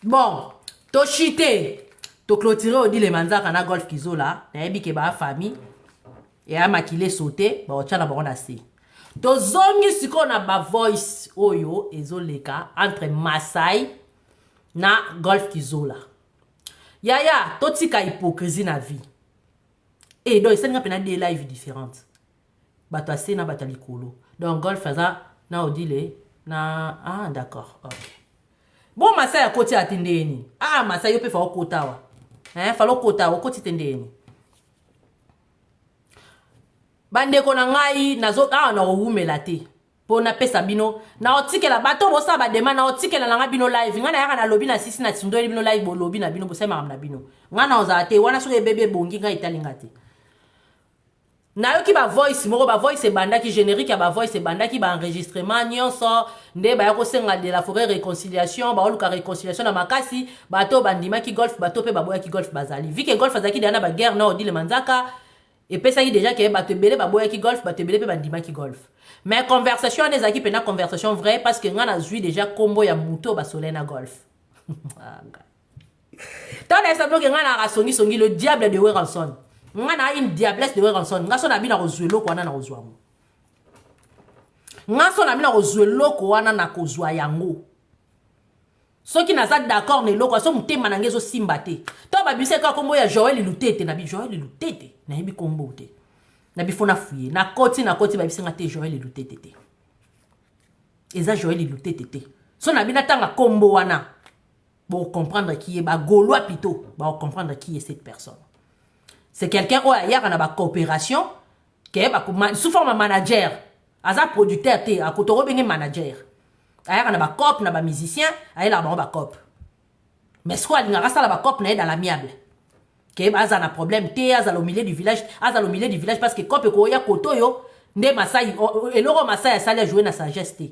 Bon, to chité, to clôturer au dit les manzaka na golf kizo là, na yebi ke ba famille et a makile sauté, ba otcha na ba on assez. To zongi siko na ba voice oyo ezoleka entre Masai na golf kizo là. Yaya, to tika hypocrisie na vie. Et donc, c'est une des lives différentes. Bato assez na batali kolo. Donc, golf faza na odile na ah d'accord. OK. Bon Masai a côté atendeni. Ah Masai yo pe fa okota wa. Hein, fa lokota wa côté tendeni. Bande ko na ngai nazo ah na rumela te. Po na pesa bino na otikela bato bo sa ba dema na otikela na bino live. Ngana yaka na lobby na sisi na tsindo bino live bo lobby na bino bo sema na bino. Ngana oza te wana so bébé bongi ngai italinga te. Na yo ki ba voice moko ba voice e banda ki générique ya ba voice e banda ki ba enregistrement nyonso nde ba yako senga de la forêt réconciliation ba oluka réconciliation na makasi bato bandima ki golf bato pe baboya ki golf bazali vi ke golf azaki dana ba guerre na odile manzaka et pesa ki déjà ke bato belé baboya ki golf bato belé pe bandima ki golf mais conversation ne zaki pena conversation vraie parce que ngana zui déjà combo ya muto ba solena golf tant est ça que ngana rasongi songi le diable de Weranson. Ngana une diablesse de Weranson. Nga so na bina kozwelo ko wana na kozwa mo. Nga so na bina kozwelo ko wana na kozwa yango. Soki naza d'accord ne loko so mutema na ngezo simba te. To ba bise ka kombo ya Joël Lutete na bi Joël Lutete na yebi kombo te. Na bi fona fuye na koti ba bise nga te Joël Lutete te. Eza Joël Lutete te. So na bina tanga kombo wana. Pour comprendre qui est ba Gaulois plutôt, pour comprendre qui est cette personne. C'est quelqu'un qui a une coopération, qui est sous forme de manager, un producteur, un couturier manager. Il y a un cop, un musicien, il y a un cop. Mais soit il y a un cop dans l'amiable. Qui est un problème, il y a au milieu du village, parce que cop est un cotoyo, ne Masai, et l'euro Masai a joué dans sa geste.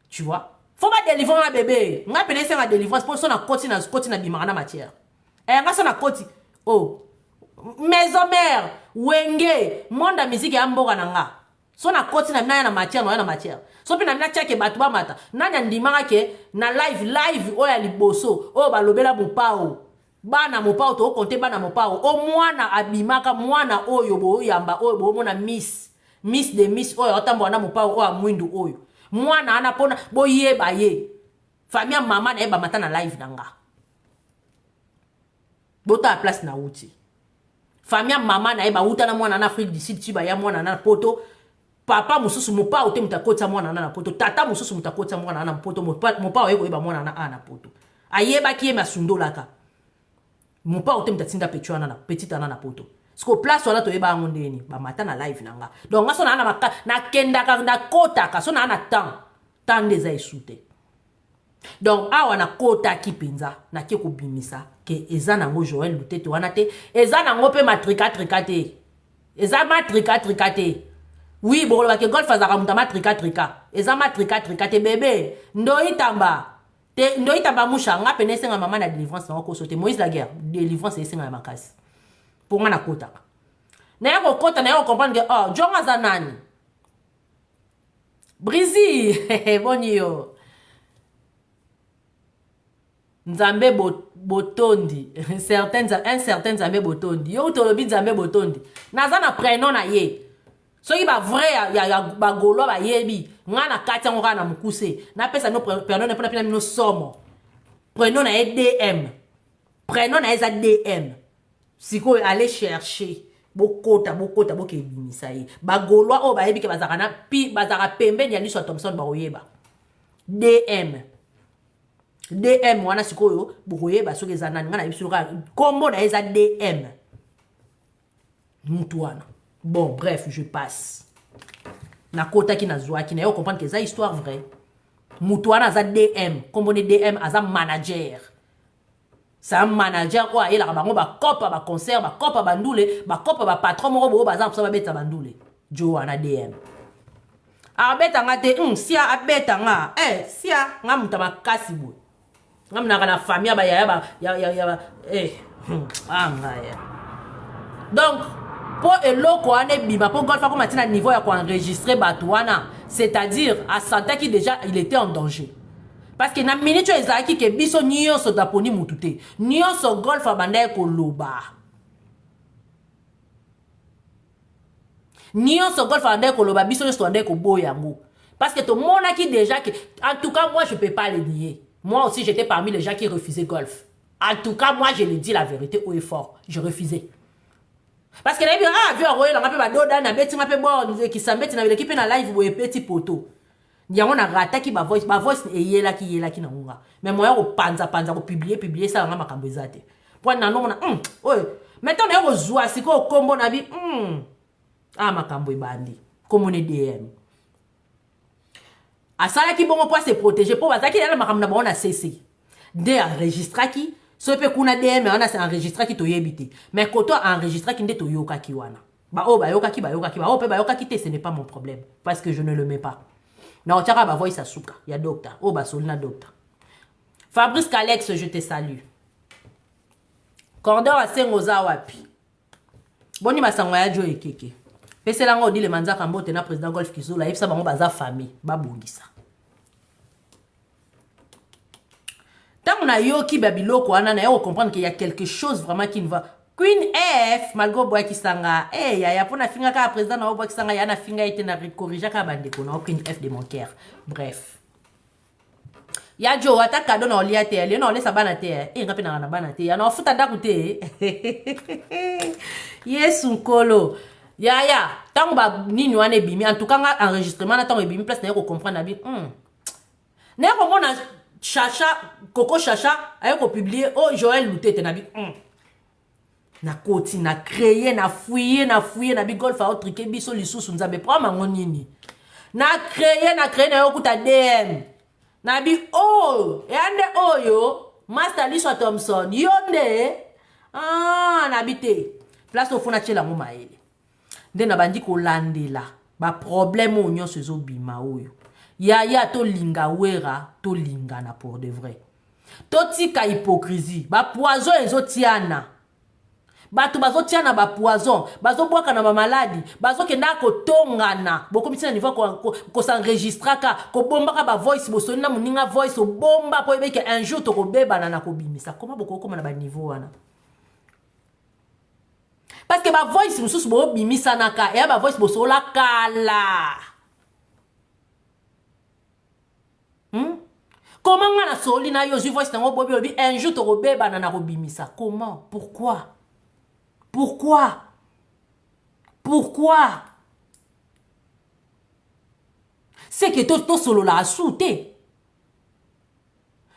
Tu vois? Faut pas délivrer un bébé. On a appelé ça la délivrance pour son côté na bimana matière. Et on a son côté. Oh. Maison mère, wenge, monde de musique ya mboka nanga. Son côté na matière, na matière. So pe na mina chake batu ba mata. Nanya ndimanga ke na live oya liboso. Oh ba lobela mopao. Bana mopao to konte bana mopao. O mwana abimaka mwana oyo bo yamba oyo bo mona miss de miss oyo otambo na mopao oyo mwindu oyo. Mwana anapona boye ba ye. Famille maman na eba mata na live nanga. Bota a place na uti. Famille maman na eba uta na mwana na Afrique du Sud tiba ya mwana na poto. Papa mususu mopa ote mutakota mwana na poto. Tata mususu mutakota mwana na poto. Mopa oyego eba mwana na poto. Ayeba ki ema sundolaka. Mopa ote mutatinda petua na petita na poto. Sko place wana to eba ngondeni ba mata na live nanga. Donc ngaso na maka na kenda ka na kota ka so na temps des aisute. Donc awa na kota ki penza na ke ko bimisa ke eza nango Joël Lutete wana te eza nango pe matrika te. Eza matrika te. Oui bon ba ke golf azaka mutama matrika. Eza matrika te bébé ndo itamba musha nga penese nga mama na délivrance na ko sote Moïse la guerre délivrance ese nga makasi. Pour nga na kota. Na yako kota na yako comprendre que oh jonga za nani. Brizi boni yo. Nzambe botondi un certain Nzambe botondi. Yo tolobi Nzambe botondi. Naza na prénom na ye. So yi ba vrai ya ba golo ba yebi. Nga na kati ngo na mukuse. Na pesa no prénom na pena no somo. Prénom na DM. Prénom na eza DM. Siko aller chercher bokota boke bimisa ye ba golwa o ba yebi ke bazaka na pi bazaka pembe nya liso Thompson ba oyeba DM wana sikoyo bokoyeba soki za nani ngana yebiso ka kombo na eza DM mutu wana. Bon bref je passe na kota ki na zwaki na yo comprendre que ça histoire vraie mutu wana za DM kombo ne DM aza manager. C'est un manager quoi il a bango ba copa ba concert ba copa bandule ba copa ba patron moko bo ba za ba beta bandule jo ana DM abeta ngate sia abeta nga sia nga mutama kasi bo ngamna kana famille ba ya anga ya donc pour eloko ane biba pour golf comme matina niveau ya ko enregistrer batuana c'est-à-dire à Santa qui déjà il était en danger. Parce que na minute ezaki ke biso nyonso taponi mutu te. Nyonso golf abanda koloba. Nyonso golf abanda koloba biso nyonso abanda koboya yango. Parce que tout le monde a qui déjà que en tout cas moi je peux pas le nier. Moi aussi j'étais parmi les gens qui refusaient golf. En tout cas moi je le dis la vérité haut et fort, je refusais. Parce que là bien ah vieux royal on a peu ba doda na beti ma peu bon qui s'embête na l'équipe na live ou petit poteau. Nyango na rata ki ba voice eyela ki na ngunga. Mais moi ko panza ko publier ça nga makambo ezate. Pour na non na oy maintenant na ko zwa siko kombo na bi ah makambo ebandi comme on est DM. Asala ki bongo pour se protéger pour bazaki na makambo na bon na CC. De enregistrer ki so pe kuna DM on a enregistrer ki to yebite. Mais koto enregistrer ki nde to yoka ki wana. Ba yoka ki ba pe ba yoka ki te ce n'est pas mon problème parce que je ne le mets pas. Non, tu as voix Sasuka. Il y a docteur. Oh, bah, solina docteur. Fabrice Kalex, je te salue. Cordon à Sengoza Wapi. Boni Masangwaya Jo et Keke. Pese lango di le manza kambo tena président Golf Kizo. La yepsa bango baza famille. Babungisa. Tant on a yo ki babiloko anana yo comprendre qu'il y a quelque chose vraiment qui ne va. Queen F, malgo boy ki sanga. Eh, ya pona finga ka président na boy ki sanga ya na finga ite na corriger ka bande ko na Queen F de mon cœur. Bref. Ya jo ata kado na olia te, le na ole sabana te. Eh, ngapi na bana te. Ya na futa ndaku te. Yesu nkolo. Ya, tango ba nini wane bimi en tout cas enregistrement na tango bimi place na yo comprendre na bi. Na yo mona Chacha Coco Chacha ayo ko publier oh Joël Lutete na bi. Na koti na créer na fouiller na bi golf a autrike biso lisusu nzambe prend mango nini na créer na yokuta DM na bi oh yande oyo Master Liswa Thompson yonde na bité place au fona chela ngoma ele nde na bandi ko landela ba problème onyo sezo bima oyo ya to linga wera to linga na pour de vrai to tika hypocrisie ba poison ezotiana Batu bazo tiana ba poison, bazo boaka na ba maladi, bazo kenda ko tongana. Boko mitina niveau ko s'enregistrer ko bomba ka ba voice bosoni na muninga voice o bomba po ebe ke un jour to ko beba na ko bimisa. Comment boko koma na ba niveau wana? Parce que ba voice mususu bo bimisa naka e ba voice boso la kala. Comment ngana soli na yo voice na bobi obi un jour to ko beba na ko bimisa. Comment? Pourquoi? C'est que tout solo la souté.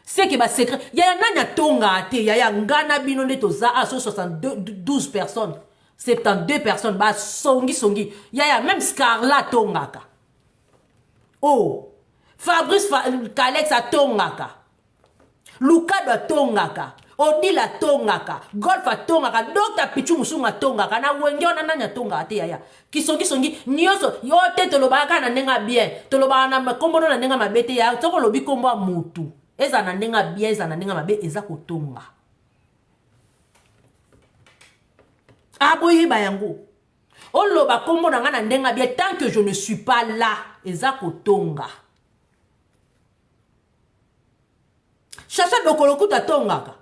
C'est que ba secret. Yaya nanya tonga te. Yaya ngana bino ne toza à 12 personnes. 72 personnes. Ba songi. Yaya même Scarla tongaka. Oh. Fabrice Kalex a tongaka. Luka doit tongaka. Odila tongaka, golf a tongaka, Dr. Pichu Musunga tongaka, na wenge ona nanya tonga ate yaya. Kisongi, nyoso, yote tolobaka na nenga bien, tolobaka na kombo na nenga mabete ya, toko lobi kombo mutu. Eza na nenga bien, eza na nenga mabe, eza kotonga. Aboye bayango. Oloba kombo na nga na nenga bien, tant que je ne suis pas là, eza kotonga. Chacha dokolokuta tongaka.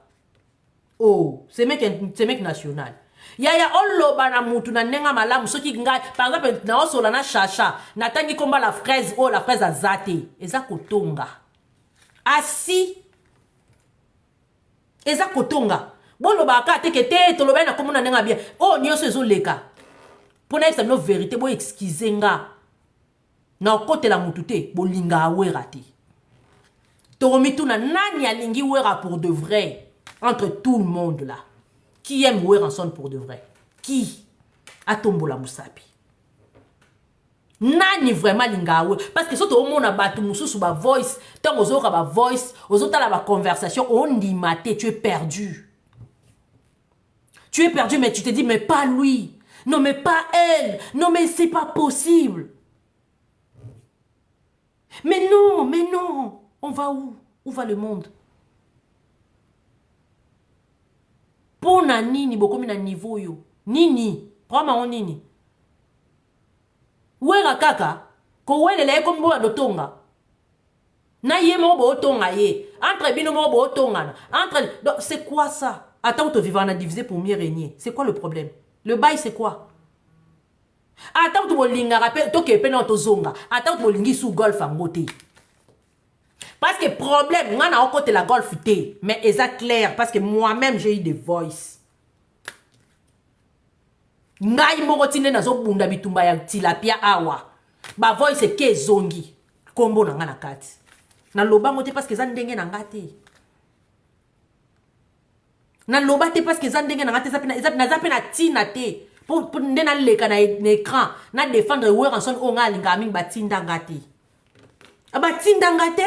Oh, c'est mec national. Yaya oloba na mutu na nenga malamu soki ngai par exemple na osola na chacha na tangi komba la fraise azate eza kotonga. Asi eza kotonga. Boloba ka te kete toloba na komona nenga bien. Oh nyonso ezoleka. Pona esa no vérité bo excuse nga. Na kote la mutu te bolinga awera te. Toromituna nani alingi wera pour de vrai. Entre tout le monde là. Qui aime Weranson pour de vrai? Qui? Atombola Musabi. Nani vraiment lingawe? Parce que si tout le monde a battu Moussou ba voice, tant aux autres ba voice, aux autres la conversation, on dit maté, tu es perdu. Tu es perdu, mais tu te dis, mais pas lui. Non, mais pas elle. Non, mais c'est pas possible. Mais non. On va où? Où va le monde? Pona nini bokomi na niveau yo nini prama on nini wera kaka ko welela ekombo ya dotonga Na ye mo bo tonga ye. Entre bino mo bo tonga. Entre donc c'est quoi ça? Attends, te vivre en a divisé pour mieux régner. C'est quoi le problème? Le bail c'est quoi? Attends, tu bolinga rappel to ke pena to zonga. Attends, tu bolingi sous golf en côté. Parce que problème, on a côté la golf té, mais c'est clair parce que moi-même j'ai eu des voices. Ngai moko tine na zo bunda bitumba ya tilapia awa. Ba voice ke zongi. Kombo na ngana kati. Na loba ngote parce que za ndenge na ngati. Na loba te parce que za ndenge na ngati zapi na tina te. Pour ndena leka na écran na défendre Weranson o nga linga mingi batinda ngati. Batinda ngate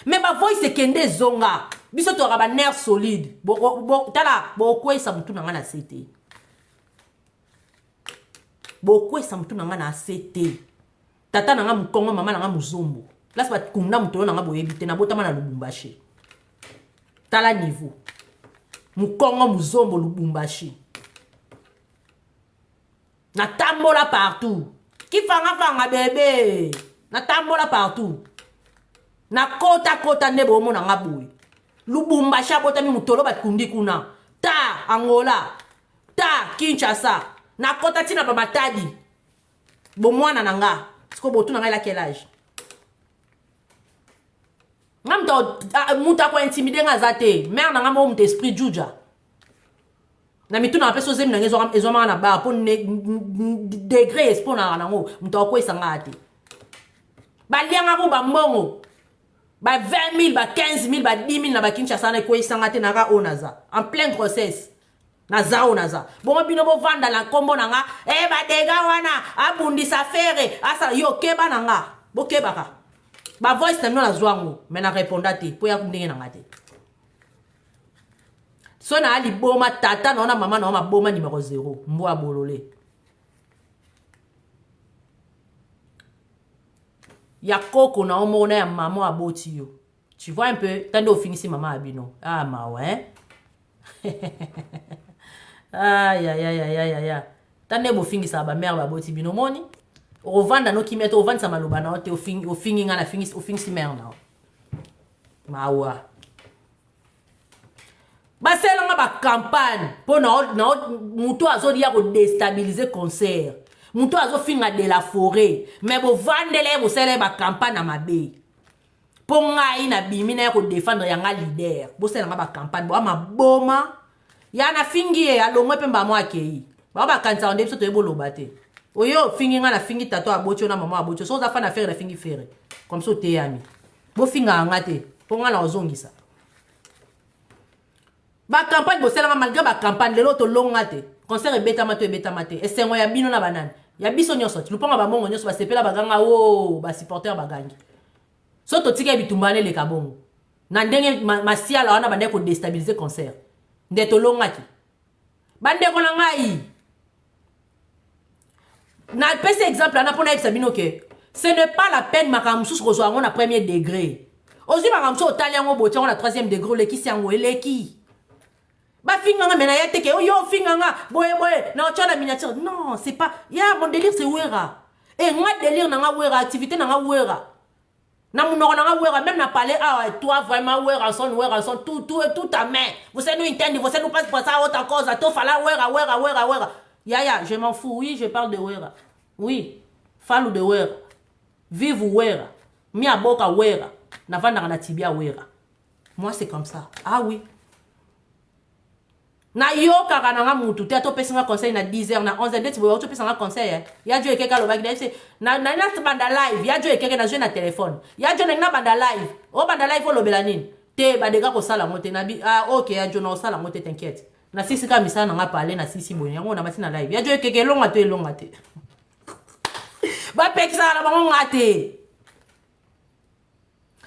mais ba voice kende zonga. Biso to ba nerf solide. Tala kwesa mutu na ngana sete. Kwesa mutu na ngana sete. Tata na nga mukongo mama na nga muzombo. Là c'est kunda mutu na nga boyebite na botama na Lubumbashi. Tala niveau. Mukongo muzombo Lubumbashi. Na tambola partout. Qui fanga bébé. Na tambola partout. Na kota nebo mo na nga boy. Lubumbashi abotami mutolo batkundi kuna. Ta Angola. Ta Kinshasa. Na kota tina ba matadi. Bo mwana na nga. Siko botu na nga ila quel âge? Ngam to muta ko intimider nga zate. Mère na nga mo mut esprit juja. Na mitu na peso zemi na ngezo ma na ba po degré espo na ngo mut ko isanga ate. Ba lianga ko ba mbongo. Ba 20 000, ba 15 000, ba 10 000 na ba Kinshasa na ko isanga te na ga onaza. En plein grossesse. Naza onaza. Bon bino bo vanda la kombo na nga. Ba dega wana abundisa fere. Asa yo keba na nga. Bo keba ka. Ba voice temno na zwango. Mais na réponda te. Po ya kundenge na nga te. So na ali boma tata na ona mama na ona boma numéro 0. Mbo abolole. Ya koko na omona ya maman aboti yo. Tu vois un peu, tande au finissé maman abino. Ah ma ouais. Aïe aïe aïe aïe aïe aïe. Tande bo finissé ba mère baboti bino moni. O vanda no kimeto o vanda sa maloba na te o fingi nga na fingi o fingi mère na. Ma wa. Basela nga ba campagne po na muto azodi ya ko déstabiliser concert. Muto azo finga de la forêt, mais bo vandele bo sele ba campagne na mabe. Po ngai na bimi na ko défendre yanga leader. Bo sele nga ba campagne bo ama boma. Ya na fingi e alongwe pe mba mo akei. Ba ba kanza onde biso to ebolo bate. Oyo fingi nga na fingi tato abotio na mama abotio. So za fa na faire na fingi faire. Comme ça te yami. Bo finga ngate. Po nga na ozongisa. Ba campagne bo sele nga malgré ba campagne lelo to longate. Concert beta mate. Et c'est moi ya bino na banane. Ya biso nyonso ti luponga ba mongo nyonso ba sepela baganga o ba supporter bagangi. So to tika bitumbane le kabongo. Na ndenge masia la wana bande ko déstabiliser concert. Nde to longaki. Bande ko na ngai. Na pese exemple na pona examiner que ce n'est pas la peine makamsusu ko zo na premier degré. Ozi makamsusu otali yango botia na troisième degré le ki siango eleki. Ba finga nga mena ya teke yo finga nga boye na ochana miniature. Non, c'est pas ya mon délire c'est wera. Et moi délire na nga wera, activité na nga wera. Na munoko na nga wera, même na parler ah toi vraiment wera son tout ta main. Vous savez nous entendre, vous savez nous passe pour ça autre cause, to fala wera. Ya, je m'en fous. Oui, je parle de wera. Oui. Falu de wera. Vive wera. Mi aboka wera. Na vanda na tibia wera. Moi c'est comme ça. Ah oui. Na yo kaka na nga mutu te to pesa nga conseil na 10h na 11h date bo to pesa nga conseil ya jo ekeka lo bagide se na banda live ya jo ekeka na jo na téléphone ya jo na banda live o banda live lo belanine te badega ko sala ngote na bi OK ya jo na sala ngote t'inquiète na sisi ka misana nga parler na sisi boye yango na matina live ya jo ekeka longa te ba pekisa na bango ngate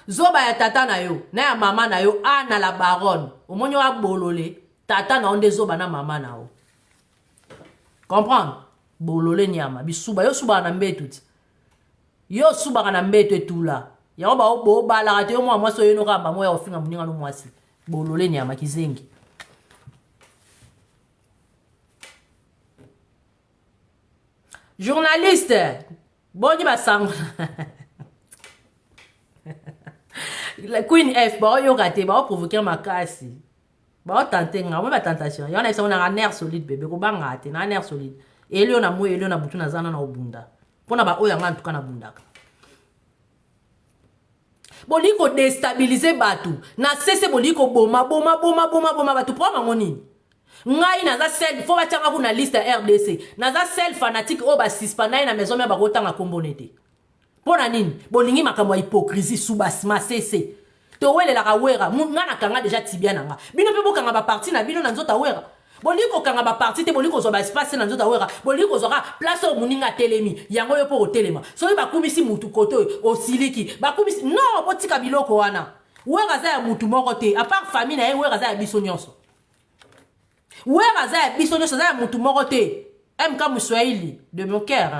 zoba ya tata na yo na ya mama na yo ana la baronne omonyo abolole tata na onde zoba na mama na o. Comprendre? Bolole nyama. Bisuba yo suba na mbetu ti. Yo suba na mbetu etula. Ya oba obo bala ate yo mwa so yo no kamba mo ya ofinga muninga no mwasi. Bolole nyama kizengi. Journaliste. Boni basang. La Queen F, bah, yo raté, bah, provoquer ma casse. Bah, tenter, on va tentation. Y'en a, on a un nerf solide, bébé, on va rater, un nerf solide. Et lui, on a moué, lui, on a bouton, on a bunda. Pour na ba, oh, en tout cas, na bunda. Boliko déstabiliser batu. Na cesse boliko boma batu. Pour ma moni. Ngai naza sel, faut batanga kuna liste RDC. Naza sel fanatique o ba sispana na maison ya ba kotanga kombonete. Pona nini? Bolingi makambo ya hypocrisie subasma cesse. To wele la kawera, ngana kanga déjà tibia nanga. Bino pe bokanga ba parti na bino na nzota wera. Boliko kanga ba parti te boliko zo ba espace na nzota wera. Boliko zo ka place o muninga telemi. Yango yo po telema. So ba kumisi mutu koto o siliki. Ba kumisi non botika biloko wana. Wera za ya mutu moko te. A part famille na ye wera za ya biso nyonso. Wera za ya biso nyonso za ya mutu moko te. MK Muswahili de mon cœur.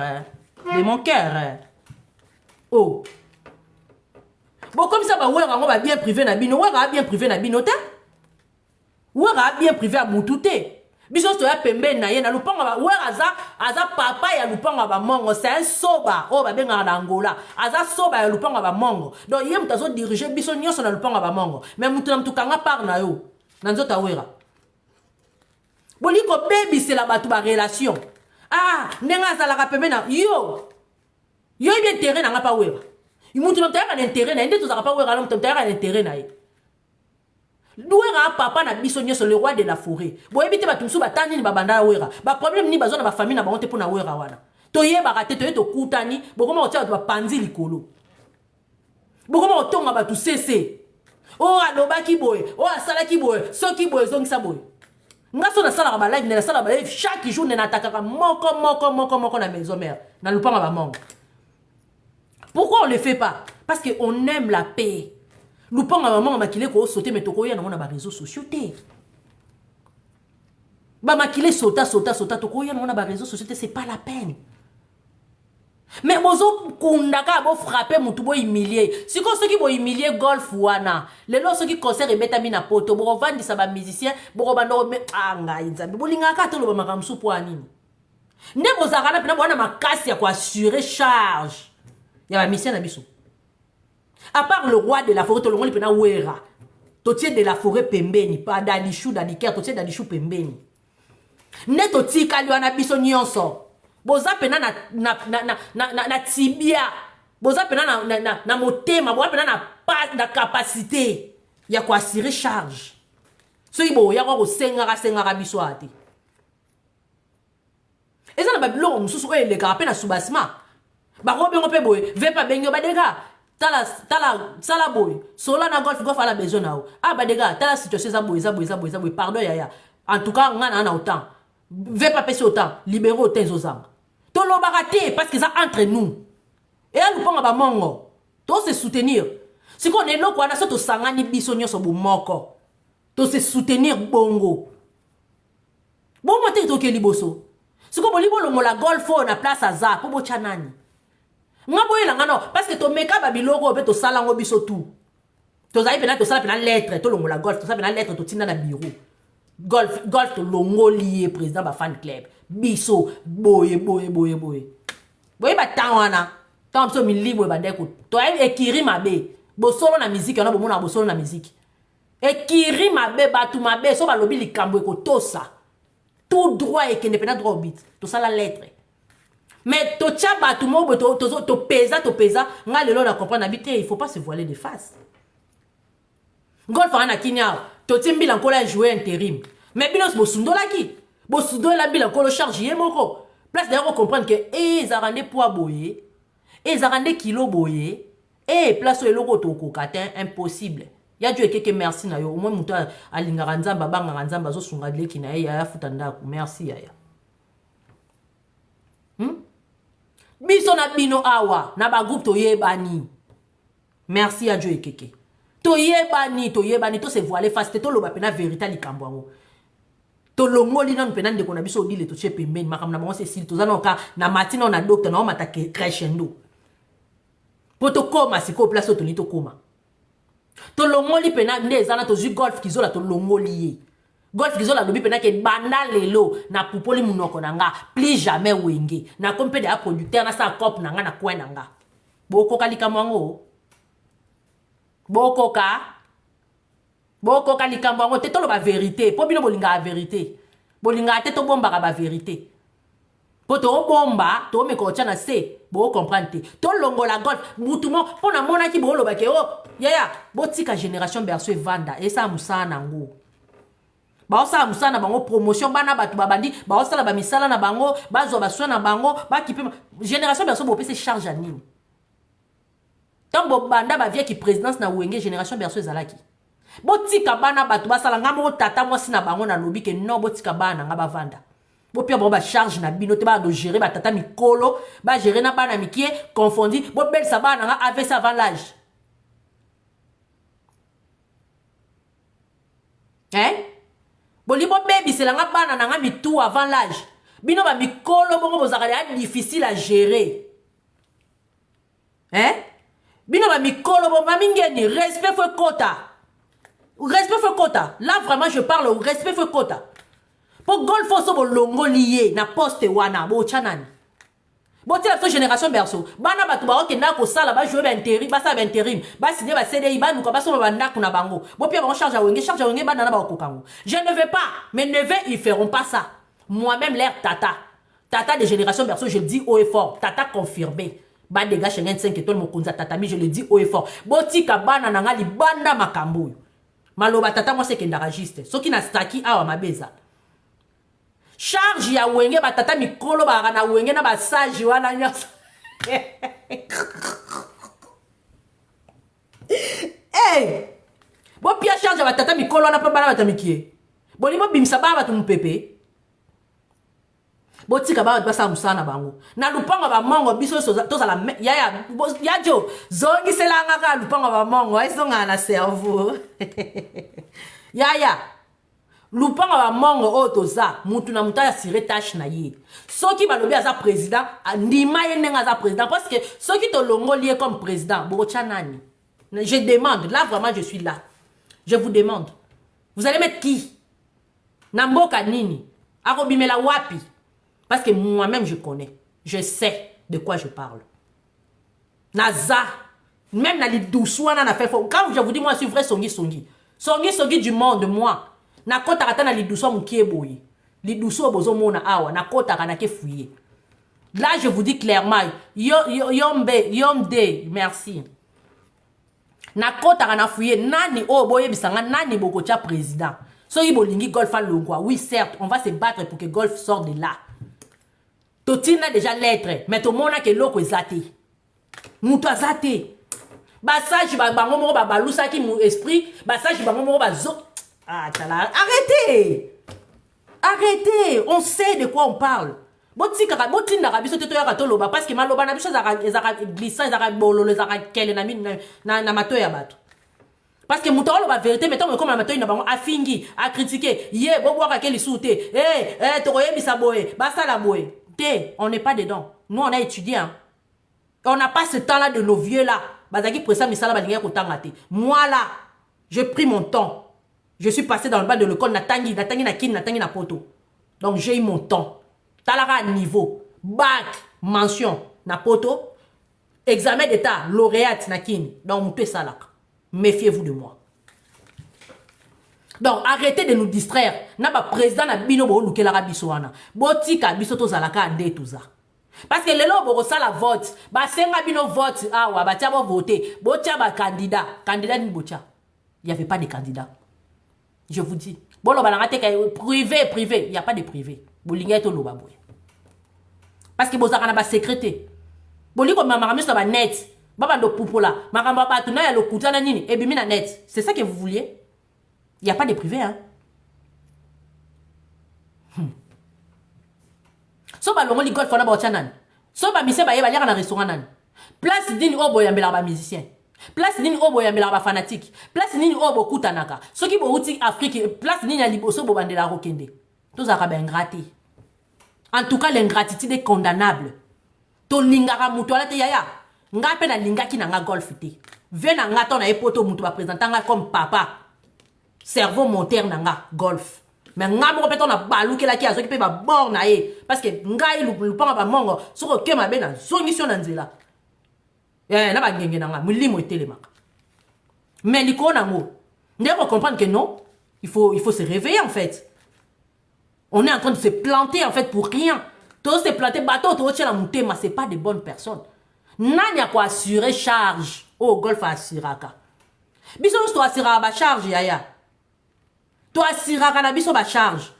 De mon cœur. Oh. Bon, comme ça, on va bien privé na bino, on va bien privé na bino, on va bien privé à moutouté. Biso to ya pembe na ye na lupanga wa aza papa ya lupanga ba mongo, c'est un soba o ba benga na Angola. Aza soba ya lupanga ba mongo. Donc yem tazo diriger biso nyonso na lupanga ba mongo. Mais mutu na mtukanga par na yo. Na nzota wera. Boliko baby c'est la batu ba relation. Ah, nenga za la pembe na yo. Yo bien terrain na ngapa wera. Mutu na mtaka na intérêt na inde to za pa wera na mtaka na intérêt na ye. Douera papa na biso nyonso le roi de la forêt. Bo ebite ba tumsu batani ni babanda wera. Ba problème ni bazo na ba famille na ba honte pour na wera wana. To yeba kate to yeto kutani, bokoma otia ba panzi likolo. Bokoma otonga ba tu cc. O aloba ki boy, o asala ki boy, soki boy zongisa boy. Ngaso na sala ba live na sala ba live chaque jour na attaquer moko na maison mère. Na lupanga ba mongo. Pourquoi on ne le fait pas? Parce qu'on aime la paix. Nous prenons un moment maquillé qu'on sauter mais toko ya na ba réseaux sociaux té. Ba maquillé sauta toko ya na ba réseaux sociaux c'est pas la peine. Mais bozo kundaka bo frapper mutu bo humilier. Si ko ceux qui bo humilier golf wana. Les lots ceux qui concert et metami na poto bo vendre ça ba musicien bo bando me anga nzambi. Bo linga ka to lo ba makamsu po anini. Ne bozaka na pina bo na makasi ya ko assurer charge. Il y a un mission à Bissou. À part le roi de la forêt, tout le monde est pena ouera. Totier de la forêt pembeni, pas d'Alichou, d'Aliker, totier d'Alichou pembeni. Ne toti kaliwana biso nyonso. Boza pena na tibia. Boza pena na motema, boza pena na capacité. Ya quoi assurer charge. So ibo ya ko sengara biso ati. Eza na babilo mususu ko ele ka pena subasma. Ba ko bengo pe boy, ve pa bengo ba dega. Tala sala boy. Sola na golf à la besoin na. Ah ba dega, tala situation za boy, pardon yaya. En tout cas, ngana na autant. Ve pas passer autant, libérer autant zozang. To lo baraté parce que ça entre nous. Et nous panga ba mongo. To se soutenir. Si qu'on est là quoi na so to sangani biso nyoso bo moko. To se soutenir bongo. Bon matin to ke liboso. Si ko bolibo lo la golf na place aza po bo chanani. Ngaboyela ngano parce que to meka babiloko pe to sala ngo biso tout. To zai pena to sala pena lettre to longo la golf to sala pena lettre to tinda na bureau. Golf to longo lié président ba fan club. Biso boye. Boye ba tawana. Tant so mi libre ba deko. To ekiri mabe. Bo solo na musique na bo mona bo solo na musique. Ekiri mabe batu mabe so ba lobi likambo ko tosa. Tout droit et que ne pena droit bit. To sala lettre. Mais to tchaba tout monde to pesa nga lelo na comprendre habiter il faut pas se voiler de face. Golf ana kinya to timbila nkola jouer intérim. Mais bilos bosundo la ki. Bosundo la bila nkola charger moko. Place d'ailleurs comprendre que ezarande poids boyer, ezarande kilo boyer et place eloko to kokatin impossible. Ya Dieu quelque merci na yo au moins muta alingara nzamba banga nzamba zo sunga de kina ya futanda merci ya. Biso na bino awa na ba groupe to yebani. Merci à Dieu ekeke. To yebani to se voiler face to lo ba pena vérité likambo ngo. To longoli na pena ndeko na biso odile to chepe mbeni makam na bango se sil to zana ka na matina na docteur na mata crescendo. Poto koma siko place to ni to koma. To longoli pena ndezana to zu golf kizola to longoli ye. Golf kizola lobi pena ke banda lelo na pupoli munoko nanga plus jamais wenge na kompe de a producteur na sa cop nanga na coin nanga boko kalika mwango bokoka likambo yango te toloba vérité po bino bolinga la vérité bolinga te to bomba ba vérité po to bomba to me ko tchana se bo comprendre te to longola golf mutumo po na mona ki bo loba ke oh yaya botika génération berceau vanda et ça musana ngo ba osala musana bango promotion bana batu babandi ba osala ba misala na bango bazwa baswa na bango ba kipe génération berceau bo pese charge à nini tant bo banda ba vie ki présidence na wenge génération berceau ezalaki botika bana batu basala nga mo tata mwasi na bango na lobi ke non botika bana nga bavanda bo pia ba charge na bino te ba do gérer ba tata mikolo ba gérer na bana mikie confondi bo bel sa bana nga avec ça avant l'âge hein boli bo baby c'est la nga bana na nga mitou avant l'âge bino ba mikolo bongo bozaka ya difficile à gérer hein bino ba mikolo bo mamingeni respect faut quota. Respect fait quota. Là, vraiment, je parle au respect fait quota. Pour golf, so bo longo lié na poste wana bo chanani. Bo ti la génération berceau. Bana batu ba ok na ko sala ba jouer ba intérim, ba sa ba intérim. Ba signer ba CDI ba nuka ba so ba ndako na bango. Bo pia ba charge à wenge ba na ba kokango. Je ne veux pas, mes neveux ils feront pas ça. Moi-même l'air tata. Tata de génération berceau, je le dis haut et fort. Tata confirmé. Ba dégage 5 étoiles mo konza tata mi je le dis haut et fort. Bo ti ka bana na nga li banda makambo. Maloba tata moi c'est que ndaragiste so qui na staki awa mabeza charge ya wenge batata mikolo ba na wenge na basage wana nyasa hey bo pia charge batata mikolo na pa bana batamikie boli bo bimsa ba batu mpepe botika ba basa musana bango na lupango ba mongo biso to za la ya jo zongi selanga ka lupango ba mongo aisonga na cerveau ya lupango ba mongo otoza mutu na muta ya sire tâche na ye soki balobi aza président ndima ye nenga aza président parce que soki to longo lié comme président bo chanani je demande là vraiment je suis là je vous demande vous allez mettre qui na mboka nini akobimela wapi. Parce que moi-même, je connais. Je sais de quoi je parle. Naza. Même dans les douceurs, quand je vous dis, moi, je suis vrai songi. Songi du monde, moi. Na kota kata na les douceurs, mon kieboyi. Les douceurs, bozo mona awa. Na kota kana ke fouye. Là, je vous dis clairement. Yomde. Merci. Na kota kana fouye. Nani boye bisanga. Nani bokocha président. So yi bolingi golf à longwa. Oui, certes, on va se battre pour que golf sorte de là. Totina déjà lettre, mais tout le monde a que l'eau est zate. Moutou a zate. Bassage, bango moro ba balousa qui mon esprit. Bassage, bango moro ba zo. Ah, tala. Arrêtez! Arrêtez! On sait de quoi on parle. Botina rabiso teto ya katoloba parce que maloba na biso ezaka glissant, ezaka bololo, ezaka kele na mato ya bato. Parce que moutou a la vérité, mais tant comme la mato na bango a fingi, a critiqué. Yé, bobo a keli soute. Toroye bisaboye, basa la boye. On n'est pas dedans. Nous, on a étudié. Hein. On n'a pas ce temps-là de nos vieux-là. Moi, là, j'ai pris mon temps. Je suis passé dans le bas de l'école. Natangi, na poto. Donc, j'ai eu mon temps. Talara niveau. Bac, mention, na poto. Examen d'état, lauréate, nakin. Donc, on ça là. Méfiez-vous de moi. Donc, arrêtez de nous distraire. N'a pas président na bino bo luke la rabisoana. Botika biso to zalaka ande tout ça. Parce que les lots bo la vote, ba senga bino vote awa ba tia bo voter, bo tia ba candidat ni botia. Il y avait pas de candidat. Je vous dis. Bon lo balanga te privé, il y a pas de privé. Bolinga to lo ba boy. Parce que bo zakana ba secrété. Boli ko mama miso ba net. Baba do pupola, makamba ba tu na ya lo kutana nini e bimi na net. C'est ça que vous vouliez? Il n'y a pas de privé, hein. So ba longo li golf na ba chanan. So ba mise ba ye ba liaka na restaurant nan. Place dini obo ya mbela ba musicien. Place dini obo ya mbela ba fanatique. Place dini obo kutanaka. So ki bo uti Afrique, place dini ya liboso bo bandela rokende. Tout ça ba ingraté. En tout cas, l'ingratitude est condamnable. To lingara mutu ala te yaya. Nga pe na linga ki na nga golf te. Ve na nga to na epoto mutu ba présentanga comme papa. Cerveau moteur nanga golf mais nga mo peto na balu ke la ki azo ki pe ba bor na ye parce que nga ilu panga ba mongo soko ke mabe na zongisio na nzela na ba ngenge nanga mulimo etelemaka Mais l'icône amour. Vous devez comprendre que non, il faut se réveiller en fait. On est en train de se planter en fait pour rien. Tout se planter, bateau, tout la montée, mais c'est pas de bonnes personnes. N'a quoi assurer charge. Oh, golf à assuraka. Biso toi assurera ba charge yaya. Toi assuraka na biso ba charge.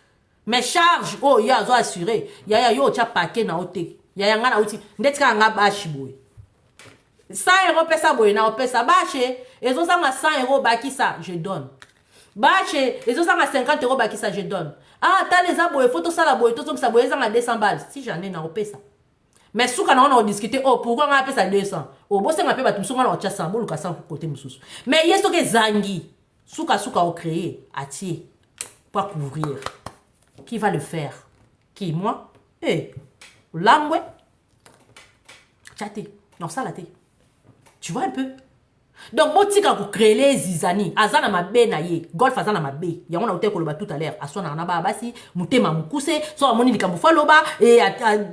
Mais charge, oh, ya zo assuré. Yaya yo tia paquet na ote. Yaya nga na oti. Ndetika nga bashi boy. 100 € pesa boy na opesa bache. Ezo sanga 100 € baki ça, je donne. Bache, ezo sanga 50 € baki ça, je donne. Ah, t'as les aboyés, faut ça la boy, tout ça boy, ça 200 balles. Si j'en ai na opesa. Mais sous quand on a discuté, oh, pourquoi on a appelé ça 200? Oh, bon, c'est un peu bateau, on a tia 100, bon, le 100 côté moussous. Mais il y a ce que zangi, souka au créé, atier, pour couvrir. Qui va le faire? Qui, moi? Eh, langue, tchaté, non, ça la thé. Tu vois un peu? Donc, bon, si quand vous créez les zizani, azana ma bé na ye, golf azana ma bé, y a on a été tout à l'heure, asona na ba basi, mutema mukuse, soit moni dika mufaloba, et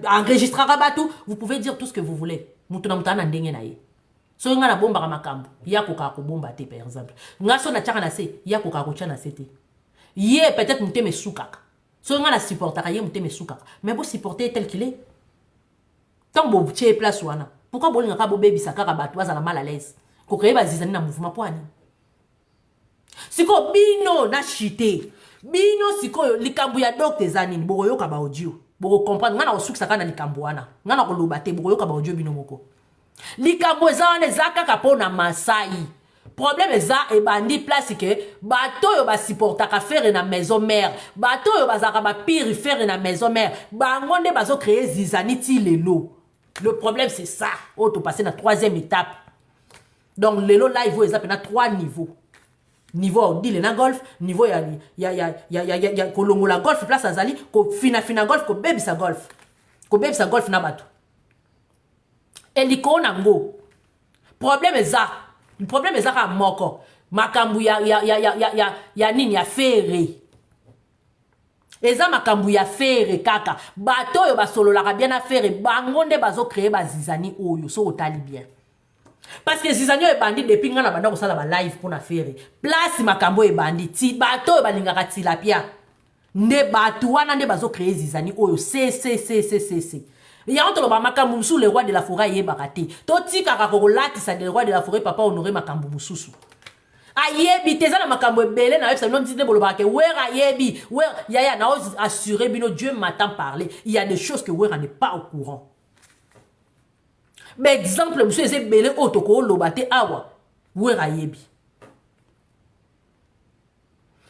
enregistrer rabatou, vous pouvez dire tout ce que vous voulez. Mutuna mutana ndenge na ye. So nga na bomba ka makambo, ya koka ko bomba te par exemple. Nga so na tchaka na se, ya koka ko tchana se te. Ye peut-être muteme soukaka. So nga na supporter ye muteme soukaka. Mais vous supporter tel qu'il est. Tant bo tche place wana. Pourquoi bolinga ka bo baby sakaka batu azala mal à l'aise? Ko créer bazizani na mouvement poani. Siko bino na chité. Bino siko likambu ya docteur zanini boko yoka ba audio. Boko comprendre ngana osuki saka na likambu wana. Ngana ko lobate boko yoka ba audio bino moko. Likambu ezane zakaka pona Masai. Problème eza e bandi place que bato yo ba supportaka faire na maison mère. Bato yo bazaka ba pire faire na maison mère. Bangonde bazo créer zizani ti lelo. Le problème c'est ça. Oh to passer na troisième étape. Donc le lot là il faut exactement 3 niveaux. Niveau dit le na golf, niveau ya kolongo la golf place azali ko fina golf ko baby sa golf. Ko baby sa golf na bato. Et liko nango. Problème est ça. Le problème est ça ka moko. Makambu ya nini ya ferré. Eza makambu ya ferré kaka. Bato yo ba solo la bien na ferré. Bangonde bazo créer bazizani oyo so otali bien. Parce que zizani yo ebandi depuis nga na banda ko sala ba live pour na ferré. Place makambo ebandi ti bato yo balingaka tilapia. Nde bato wana nde bazo créer zizani oyo c. Ya on tolo ba makambu musu le roi de la forêt yebakate. To tika ka ko latisa le roi de la forêt papa honoré makambu mususu. Ayebi teza na makambo ebele na website non dite boloba ke wera ayebi wera yaya na assurer bino Dieu m'entend parler. Il y a des choses que wera n'est pas au courant. Mais exemple monsieur eze belé otoko lobate awa wera ayebi.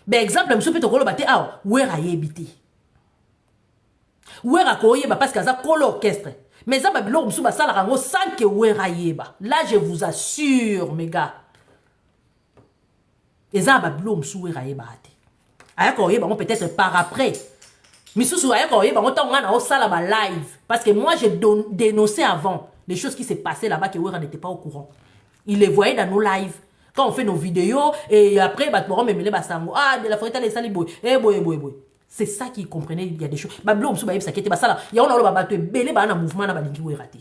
Mais exemple monsieur petoko lobate awa wera ayebi te. Wera koyeba parce que ça kolo orchestre. Mais ça babilo monsieur basala rango sans que wera yeba. Là je vous assure mes gars. Et ça babilo monsieur wera yeba te. Aya koyeba peut-être par après. Misusu aya koyeba on tanga na osala ba live parce que moi j'ai dénoncé avant les choses qui s'est passées là-bas que wera n'était pas au courant. Il les voyait dans nos lives. Quand on fait nos vidéos et après bah me mêler basango ah de la forêt les sali boy. Eh boy. C'est ça qu'ils comprenaient, il y a des choses. Bablo msu ba ça qui était basala. Ya on a ba bato belé ba na mouvement na ba lingi wera te.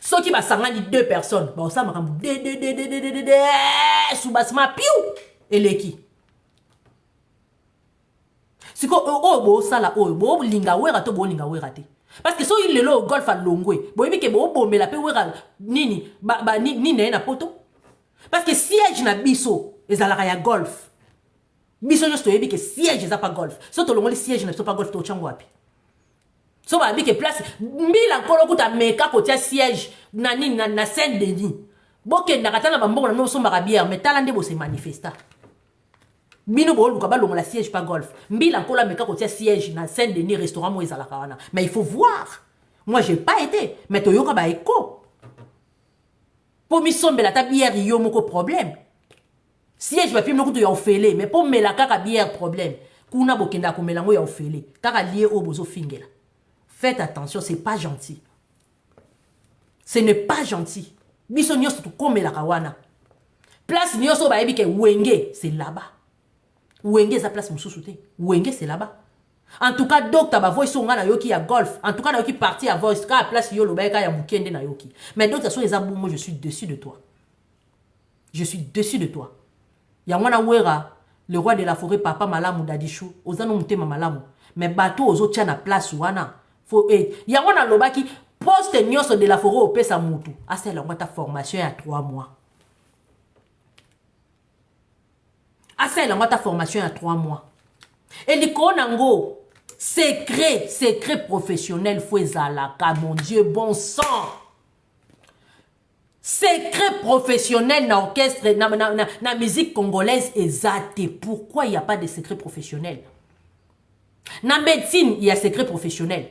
Ce qui va sangani 2 personnes. Ba ça makambu sous basma piou et leki. Siko bo sala bo linga wera to bo linga wera te. Parce que so il le lo golf à longwe. Bo yebike bo bomela pe wera nini nini na poto. Parce que siège na biso ezalaka ya golf. Biso juste yebike siège eza pas golf. So to longoli siège na pas golf to chango wapi. So ba bike place mbila nkolo kuta meka kotia siège na nini na Saint-Denis. Boke ndakata na bambongo na no so marabière mais talande bo se manifesta. Bino bo luka ba longola siège pas golf. Mbila nkolo meka kotia siège na Saint-Denis restaurant mo ezala kana. Mais il faut voir. Moi j'ai pas été mais to yoka ba eko. Pour mi sombe la ta bière yo moko problème. Siège va plus me kutu ya ofele mais pour me la kaka bière problème. Kuna bokenda ko melango ya ofele. Kaka lié au bozo fingela. Faites attention, c'est pas gentil. Ce n'est pas gentil. Biso nyoso tu comme la kawana. Place nyoso ba ebike wenge, c'est là-bas. Wenge za place mususu te. Wenge c'est là-bas. En tout cas docteur ba voice nga na yoki ya golf. En tout cas na yoki parti à voice ka place yo lo ba ka ya mukende na yoki. Mais docteur so les abou moi je suis dessus de toi. Je suis dessus de toi. Yangwana wera, le roi de la forêt, papa malamu dadishu, ozano mutema malamu. Mais bateau ozo tia na place wana. Yangwana lobaki, poste nyoso de la forêt au pesa mutu. Asa la ta formation à 3 mois. Asa la ta formation à 3 mois. Et l'ikoonango, secret professionnel, fouezalaka, mon Dieu, bon sang. Secret professionnel dans l'orchestre, dans la musique congolaise, exact. Pourquoi il n'y a pas de secret professionnel? Dans la médecine, il y a secret professionnel.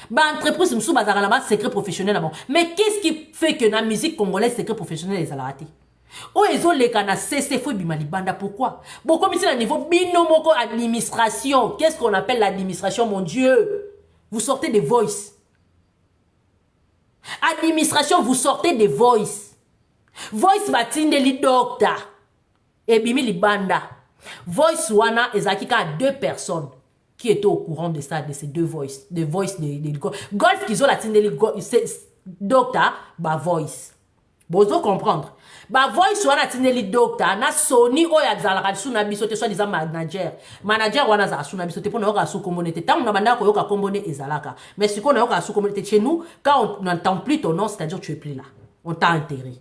Entreprise, il y a secret professionnel. Mais qu'est-ce qui fait que dans la musique congolaise, secret professionnel est raté? Oh, ils ont les canards, c'est fou, bimalibanda. Pourquoi? Bon, comme ici, à niveau binomoko administration, qu'est-ce qu'on appelle l'administration, mon Dieu? Vous sortez des voices. Administration, vous sortez des voice. Voice batindeli docteur. Et bimi libanda. Voice wana ezakika à 2 personnes qui étaient au courant de ça, de ces 2 voice. De voice de golf qu'ils ont la tindeli docteur, ba voice. Bozo comprendre. Ba voice wana tindeli docteur, na Sony oya zalaka suna biso te soit disant manager. Manager wana za suna biso te pour na yoka su communauté. Tant na banda ko yoka kombone ezalaka. Mais si on a yoka su communauté chez nous, quand on n'entend plus ton nom, c'est-à-dire tu es plus là. On t'a enterré.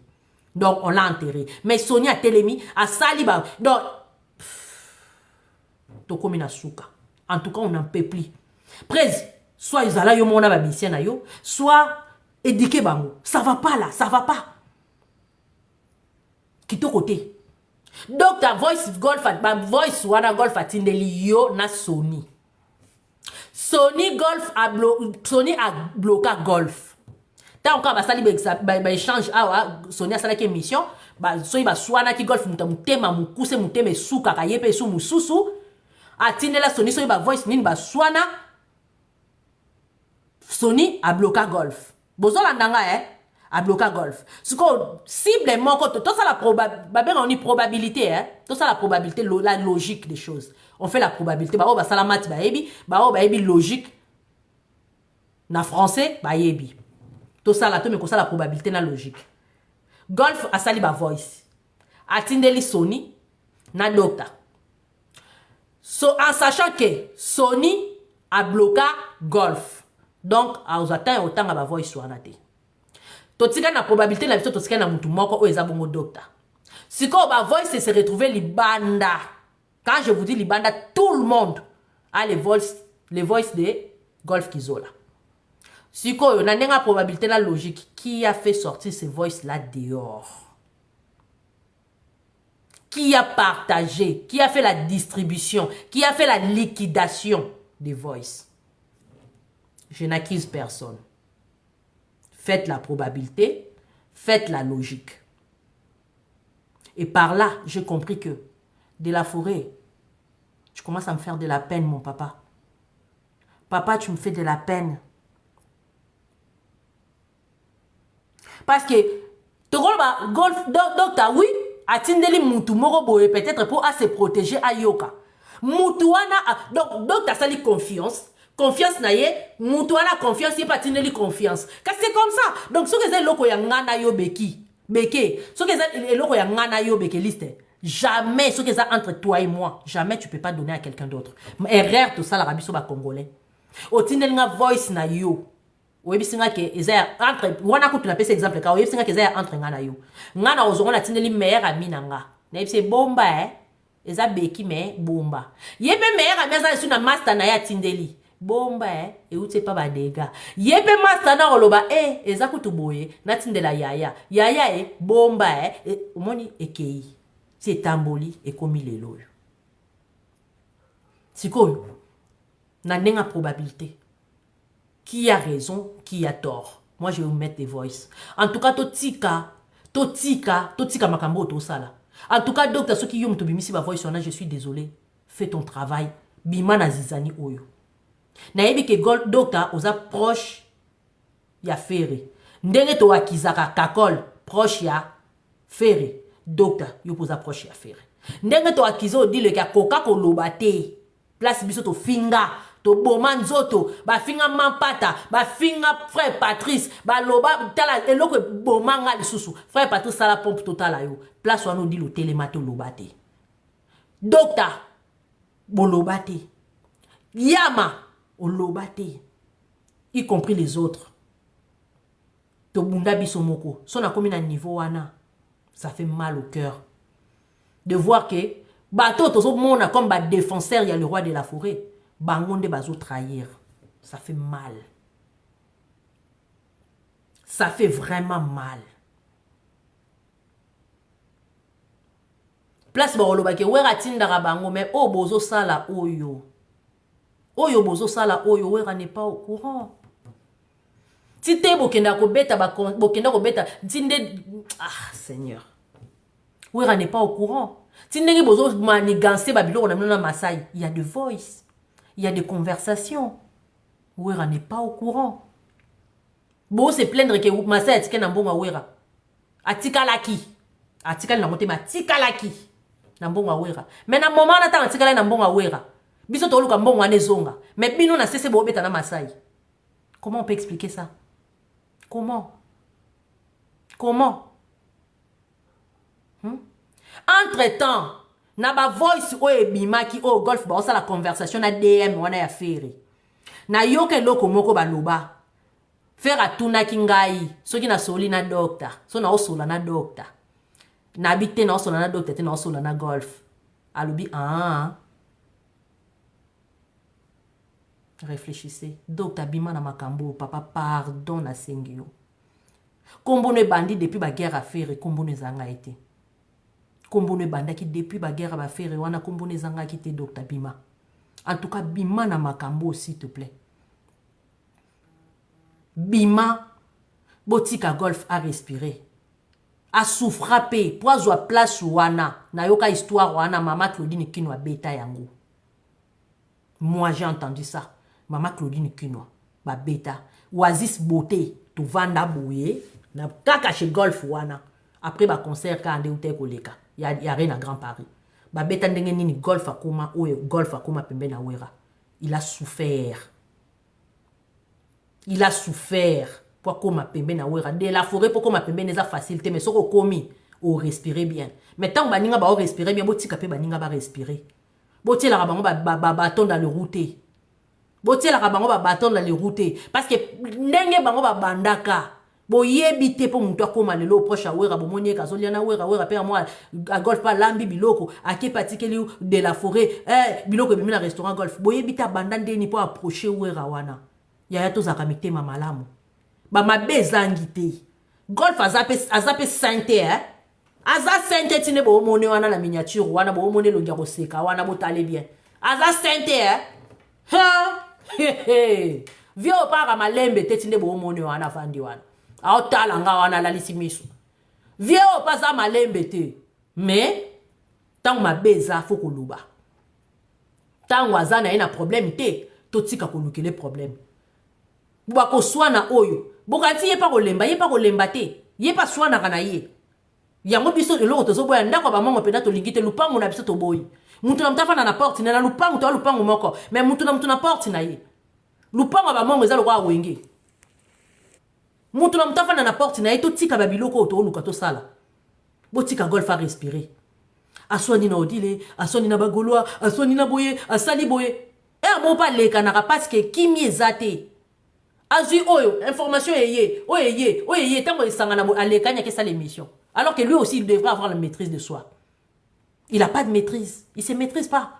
Donc on l'a enterré. Mais Sony a télémi a saliba. Donc to komina suka. En tout cas, on n'en peut plus. Presse, soit izala yo mona ba bisien na yo, soit éduquer bango. Ça va pas là, ça va pas. Kito côté. Donc ta voice golf voice wana golf atindeli yo na Sony. Sony a bloqué golf. Tant encore basali ba échange Sony a salaki émission ba so ba swana ki golf mutema mukuse muteme suka kayepe su mususu atindela Sony so ba voice nini ba swana Sony a bloqué golf. Bozola ndanga a bloqué golf. Ce qu'on cible moko tout ça la probabilité tout ça la probabilité la logique des choses. On fait la probabilité ba salamati ba yebi logique na français ba yebi. Tout ça la mais comme ça la probabilité na logique. Golf a sali ba voice. Atindeli Sony na docteur. So en sachant que Sony a bloqué golf. Donc a uzata autant ba voice wana te. Totika na probabilité la biso totika na mutu moko o ezabongo docteur. Si ko ba voice se retrouver libanda. Quand je vous dis libanda, tout le monde a les voice de golf kizola. Si ko on a une probabilité la logique qui a fait sortir ces voice là dehors. Qui a partagé, qui a fait la distribution, qui a fait la liquidation des voice. Je n'accuse personne. Faites la probabilité, faites la logique. Et par là, j'ai compris que de la forêt, tu commences à me faire de la peine, mon papa. Papa, tu me fais de la peine. Parce que, golf, docteur, oui, atindeli mutu moro boye peut-être pour se protéger à yoka. Mutuana, donc, docteur, ça lui confiance. Confiance na ye, mutuana confiance, yé pas tineli confiance. Car c'est comme ça. Donc, ce que c'est loko ya ngana yo beki. Beke. Ce que c'est loko ya ngana yo beke liste. Jamais, ce que c'est entre toi et moi, jamais tu peux pas donner à quelqu'un d'autre. Erreur, tout ça, l'Arabie Saoudite congolais. Au tineli nga voice na yo. Oui, singa ke ezaya entre wana ko tunape exemple ka oui singa ke ezaya entre ngana yo. Ngana ozongo na tineli meilleur ami nanga. Na yebise bomba eza beki me bomba. Yebe meilleur ami za su na master na ya tindeli. Bomba e uti pa ba dega. Yebe master na oloba eza kutu boye na tindela yaya. Yaya bomba omoni ekei. C'est tamboli et komi lelo. Sikoyo. Na nenga probabilité. Qui a raison, qui a tort. Moi, je vais vous mettre des voices. En tout cas, totika makambo to sala. En tout cas, docteur, ceux qui yom to bimisi ba voice je suis désolé. Fais ton travail. Bima na zizani oyo. Na yebi ke gold docteur oza proche ya Ferré. Ndenge to akizaka kakol proche ya Ferré. Docteur, yo posa proche ya Ferré. Ndenge to akizo di le ka koka ko lobate. Place biso to finga. to boma nzoto ba finga mampata ba finga frère Patrice ba loba tala eloko boma nga lisusu frère Patrice sala pompe totala yo place wana di lo telemato lobate docteur bolobate yama olobate y compris les autres to bunda biso moko so na komi na niveau wana ça fait mal au cœur de voir que bateau tozo mona comme ba défenseur il y a le roi de la forêt bangonde bazo trahir ça fait mal ça fait vraiment mal place ba olobake wera tindara bango mais oh bozo sala oyo bozo sala oyo wera n'est pas au courant si te bokenda ko beta tinde ah Seigneur wera n'est pas au courant tinde bozo manigancer babilo na Masai il y a de voice il y a des conversations wera n'est pas au courant bo se plaindre que Masai atike na mbongo wera atikalaki atikali na motema atikalaki na mbongo wera mais na moment na tanga atikala na mbongo wera biso to luka mbongo ane zonga mais bino na cesse bo beta na Masai. Comment on peut expliquer ça? Comment Entre-temps, na ba voice o ebimaki o golf ba la conversation na DM wana ya fere. Na yoke loko moko baloba. Faire atuna kingai, soki na soli na doctor, so na osola na doctor. Na bite na osola na doctor, te na osola na golf. Alobi Réfléchissez. Docteur Bima na makambo, papa pardon na sengio. Kombo ne bandi depuis ba guerre à faire, kombo ne zanga été. Kombo ne bandaki depuis ba guerre à faire, wana kombo ne zanga kité docteur Bima. En tout cas, Bima na makambo, s'il te plaît. Bima, botika golf à respirer. A souffraper, poizo place wana, na yoka histoire wana, maman Claudine Kinwa beta yango. Moi j'ai entendu ça. Maman Claudine Kinwa, ba beta. Oasis beauté, tu vanda bouye, na kaka chez golf wana. Après ba concert ka ande ute koleka. Ya rien à Grand Paris. Ba beta ndenge nini golf akoma, golf akoma pembe na wera. Il a souffert. Il a souffert pour koma pembe na wera. De la forêt pour koma pembe neza facilité mais soko komi o respirer bien. Mais tant baninga ba o respirer bien, botika pe baninga ba respirer. Botier la rabango ba bâton dans le routé. Botier la rabango ba bâton dans le routé parce que ndenge bango ba bandaka. Bo yebite po muto akoma lelo proche wera bo monie kazolia na wera pe moi a golf pa lambi biloko ake patikeli de la forêt biloko bimi na restaurant golf. Bo yebita bandande ni po approcher wera wana. Ya to zakamite mamalamu. Ba mabezangite. Golf azape sainte Aza sente tine bo mone wana la miniature wana bo mone lo ngako seka wana bo tale bien. Aza sente Vio para malembe te tine bo mone wana fandi wana. Ao tala nga wana la lisimisu. Vio pa za malembe te. Mais tant ma beza faut koluba. Tant wazana ina problème te to tika kolukele problème. Buba ko swana oyo. Bokati ye pa kolemba te. Ye pa swana kana ye. Yango biso eloko tozoboya ndako ba mongo pena to lingite lupango na biso to boyi. Mutu na mtafa na porte na lupango to lupango moko. Mais mutu na porte na ye. Lupango ba mongo eza lokwa wenge. Mutu na mtafa na porte na ye to tika ba biloko to luka to sala. Botika golf à respirer. Aswani na odile, aswani na bagoloa, aswani na boye, asali boye. Mo pa leka na parce que kimi ezate. Azui oyo information oyeye tango esanga na alekanya ke sa l'émission. Alors que lui aussi, il devrait avoir la maîtrise de soi. Il n'a pas de maîtrise. Il ne se maîtrise pas.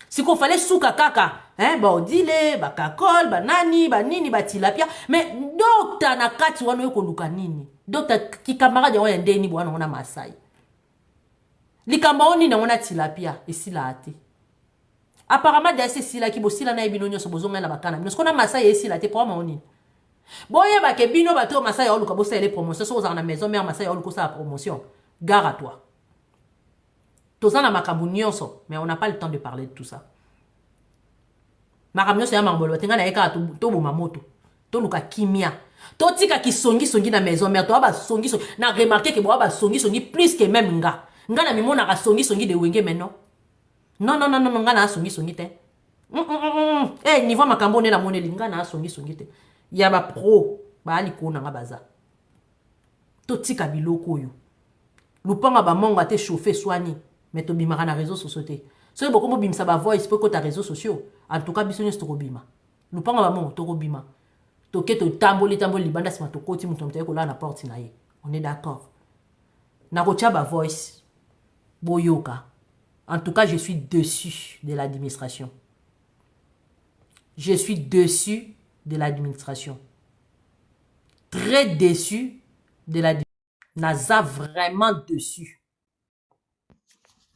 Si qu'on fallait souka kaka, bon, dile, ba kakol, ba nani, ba nini, ba tilapia. Mais docteur na kati wano yoko luka nini. Docteur ki camarade ya wende ni bwana wana Masai. Likamba oni na wana tilapia esi la ate. Apparemment de esi la ki bosila na ebinonyo so bozonga na bakana. Nous qu'on a Masai esi la te pour maoni. Boye ba ke bino ba to Masai oluka bosa les promotions so za na maison mère Masai oluka sa promotion. Gare à toi. Toza na makambu nyonso, mais on n'a pas le temps de parler de tout ça. Makambu nyonso ya mambolo tenga na eka to bo mamoto. To luka kimia. To tika ki songi na maison mère to ba songi na remarquer que bo ba songi plus que même nga. Nga na mimona ka songi de wenge maintenant. Non nga na songi te. Eh, niveau makambo ne na moneli nga na songi te. Ya ba pro ba ali kona nga baza. To tika biloko yo. Lupanga ba monga te chauffer soigner, mais to bimaka na réseaux sociaux te. So boko mo bimsa ba voice pe ko ta réseaux sociaux. En tout cas biso nyes to ko bima. Lupanga ba monga to ko bima. To ke to tamboli libanda sima to koti muto mteko la na porte na ye. On est d'accord. Na ko tia ba voice boyoka. En tout cas, je suis dessus de l'administration. Je suis déçu de l'administration. Très déçu de l'administration. Naza vraiment dessus.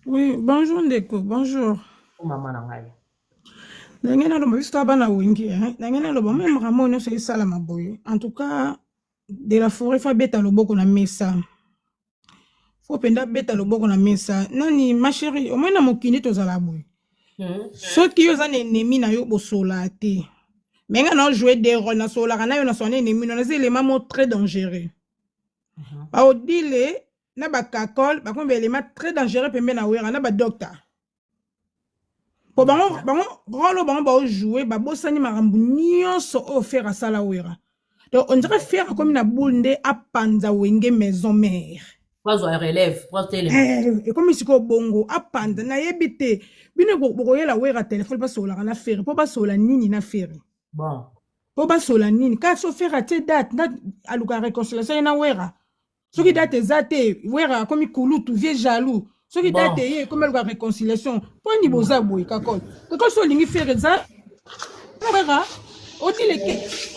Oui, bonjour Ndeko, bonjour. Oh maman nangai. Nangena lo mbisto bana wingi nangena lo ba même ramon so sala maboye. En tout cas, de la forêt fa beta loboko na mesa. Faut penda beta loboko na mesa. Nani ma chérie, au moins na mokini tozala boye. Soki yo za ennemi na yo bosola te. Menga na jouer des rôles na sola kana yo na son ennemi na c'est élément très dangereux. Ba odile na ba kakol ba kombe élément très dangereux pembe na wera na ba docteur. Po bango rôle bango ba jouer ba bosani marambu nyonso o faire sala wera. Donc on dirait faire comme na bunde a panza wenge maison mère. Kwazo relève, kwazo tele. Et comme siko bongo a panda na yebite bino boko yela wera téléphone pas sola na faire po ba sola nini na faire. Bon. Po ba sola nini ka so faire te date na aluka réconciliation na wera. Soki date zate wera comme kulutu vie jaloux. Soki date ye comme aluka réconciliation po ni boza boy kakol. Kakol so lingi faire za wera o dile ke.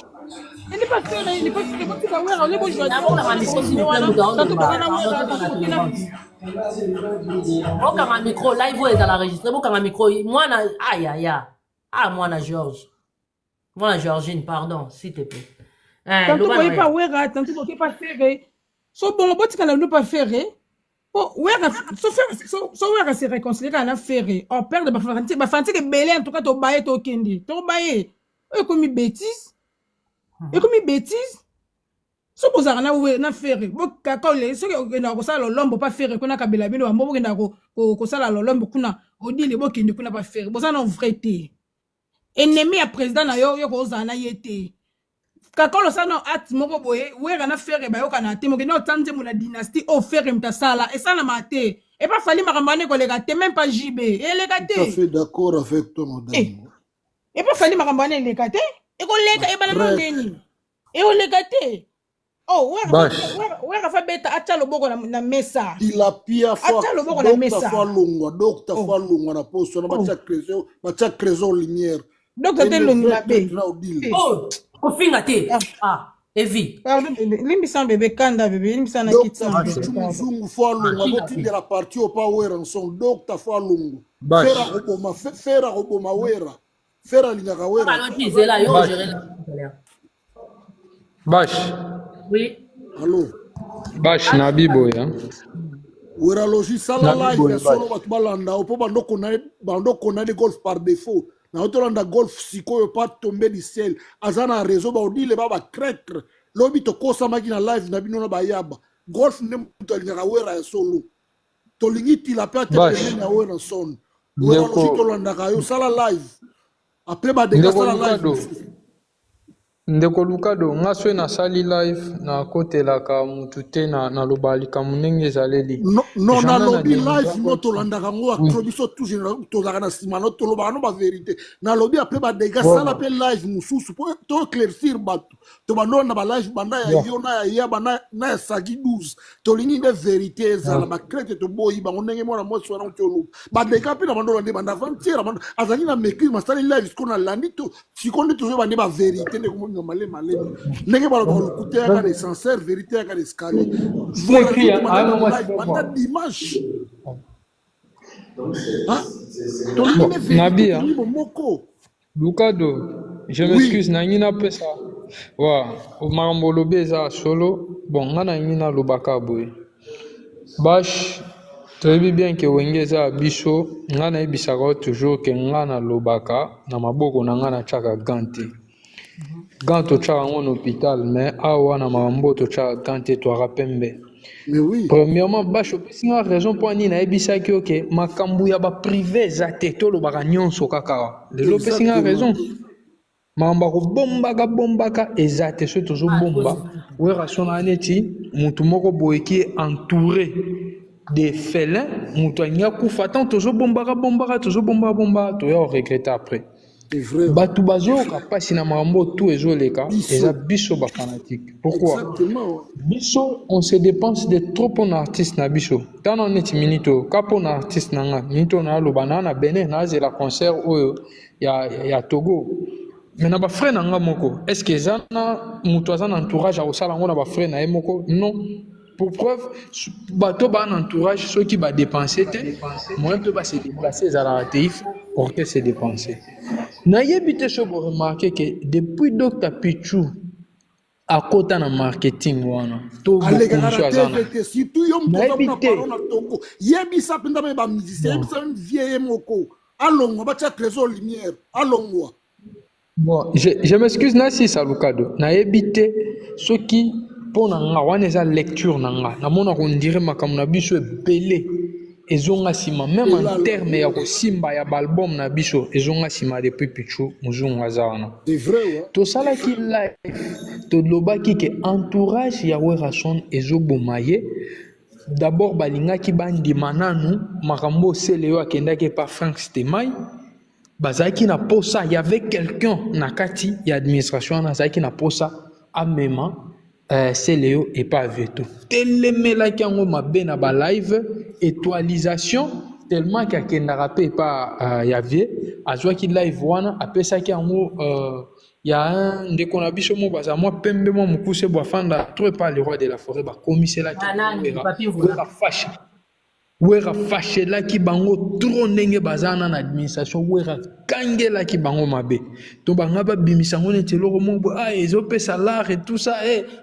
Il n'est pas fait, il n'est pas fait, il n'est pas fait, on est bon, je vais dire. Boka micro, live est dans la registre. Boka micro, moi na aïe aïe aïe. Ah moi na Georges. Moi na Georgine, pardon, s'il te plaît. Tant que vous pas wera, tant que vous pas faire. So bon, botika na nous pas faire. Oh wera, so wera se réconcilier quand on a fait. On perd de ba fanti que belé en tout cas to baye to kendi. To baye. E comme bêtise. Et comme bêtise, so bozara na faire, bo kakole, so ke na ko sala lombo pas faire ko na kabela bino ambo ke na ko sala lombo kuna odile bo kende kuna pas faire. Bozana vrai té. Ennemi à président na yo ko zana yete. Kakolo sa no at moko boye, wera na faire ba yo kana te mo ke no tante mo na dynastie o faire mta sala et ça na maté. Et pas fali makambane ko lega te même pas JB. Et lega te. Je suis fait d'accord avec toi madame. Et pas fali makambane lega te. Et qu'on lega e bana ndeni. Et on lega te. Oh, wera fa beta acha loboko na mesa. Il a pia fa. Acha loboko na mesa. Docteur fa longwa na poste na bacha crezo lumière. Docteur te longwa be. Oh, kofinga te. Ah, Evi. Pardon, limbisa bébé kanda bébé, limbisa na kitsa. Muzungu fa longwa boti de la partie au power en son docteur fa longwa. Fera roboma wera. Fera lingaka wera. Alors disela yo gérer la. Bash. Oui. Allô. Bash na bibo ya. Wera logi sala live ya solo batu balanda opo bandoko na de golf par défaut. Na otolanda golf sikoyo pas tomber du ciel. Azana réseau ba odile ba crètre. Lobi to kosa maki na live na bino na bayaba. Golf ne mutu alingaka wera ya solo. To lingiti la perte de na wera son. Wera logi to landa kayo sala live. Après ba de sala live. Ndeko Lukado, nga swe na sali live na kote la ka mutute na lobali ka munenge zaleli. Non, na lobby live no to landa kango akrobiso tout général to zaka na sima no to loba no ba vérité. Na lobby après ba dega sala pe live mususu pour to éclaircir batu. To bando na ba live banda ya yona ya bana na sagi 12. To lingi de vérité zala ba crête to boyi ba ndenge mona mo so na to lo. Ba dega pe na bando la banda vantiera bando azani na meki ma sali live ko na landi to sikondi to ba ba vérité ne ko malé nenge balo bakolukuta yaka na sincère vérité yaka na escalier voilà dimanche Nabia Lukado, je m'excuse na ngina pesa wa makambo lobe eza solo bon nga na ngina lobaka boye Bash très bien que wenge eza biso nga na ebisaka toujours que nga na lobaka na maboko na nga na chaka gante Gant to chaka ngon hôpital mais awa na mambo to chaka gante to rapembe Mais oui. Premièrement, Basho, c'est une raison pour laquelle il y a que makambu ya ba privé zate to lo baka nyonso kaka. Lelo pe c'est une raison. Mamba ko bombaka ezate so tozo bomba. We raison aneti mutu moko boeki entouré des félins, mutu anya kufa tant tozo bombaka to ya regretter après. C'est vrai. Batu bazo kapasi na mambo tout ezoleka eza biso ba fanatique. Pourquoi? Exactement. Biso on se dépense de trop en artiste na biso. Tant on est minito, kapo na artiste nanga, minito na lo banana Benin na la concert oyo ya Togo. Mais na ba frère nanga moko, est-ce que zana mutu azana entourage a osala ngo na ba frère na moko? Non. Pour preuve, bateau ba un entourage ceux qui va dépenser moi peut pas se déplacer à la TIF pour que se dépenser. Na yebite so bo remarquer que depuis Dr Pichu à côté na marketing wana to surtout yo mto na parole na Togo yebisa pinda me ba musicien yebisa vieille moko alongo ba cha trésor lumière alongo. Bon, je m'excuse na si salukado na yebite ceux qui pour nga wana eza lecture nanga na mona ko ndire makamuna biso ebele ezonga sima même en terme ya ko simba ya album na biso ezonga sima depuis Pichu muzungu azana. C'est vrai ouais. To sala ki live to lobaki ke entourage ya Werason ezobomaye d'abord balinga ki bandi mananu makambo seleo akendaki pa Frank Stemai bazaki na posa il y avait quelqu'un na kati ya administration na zaki na posa amema c'est Léo et pas Veto. Telemela qui en mabe na ba live étoilisation tellement qu'il y a rappé pas Yavier azwa ki live wana apesa ki en il y a un de qu'on a biso mo baza moi pembe mo mukuse bo fanda trop pas le roi de la forêt ba commissaire là qui fâché wera fâché là qui bango trop ndenge bazana na administration wera kangela ki bango mabe to banga ba bimisango ne telo mo ezo pesa l'art et tout ça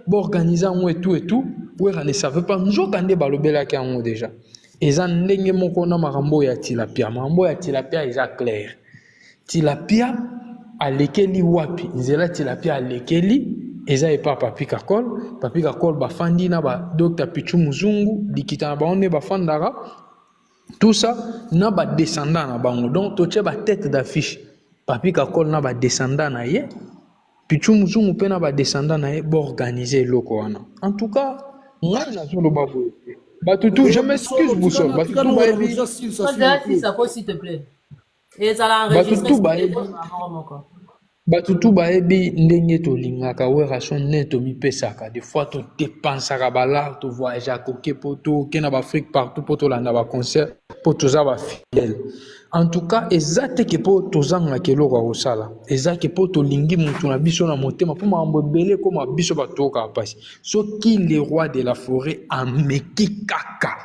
bo organiser on et tout wera ne savait pas nzo kande balobela ki en déjà eza ndenge moko na makambo ya tilapia eza clair tilapia alekeli wapi nzela tilapia alekeli eza epa papi kakol bafandi na ba Dr Pichu muzungu likita na baone bafandara tout ça na ba descendant na bango donc to ba tête d'affiche papi kakol na ba descendant na ye Pichu muzungu pe na ba descendant na ye bo organiser loko wana en tout cas moi na zo lo babo batutu je m'excuse Boussol batutu ba ebi s'il te plaît et ça l'a enregistré batutu baebi ndenge tolingaka Werason ne tomipesaka des fois to dépensaka balar to voyager koke poto ke na Afrique partout poto landa ba concert poto za ba fidèle en tout cas ezate ke po tozanga keloko kosala ezake po tolingi mutu na biso na motema po mambo belé comme biso batoka pasi soki le roi de la forêt ameki kaka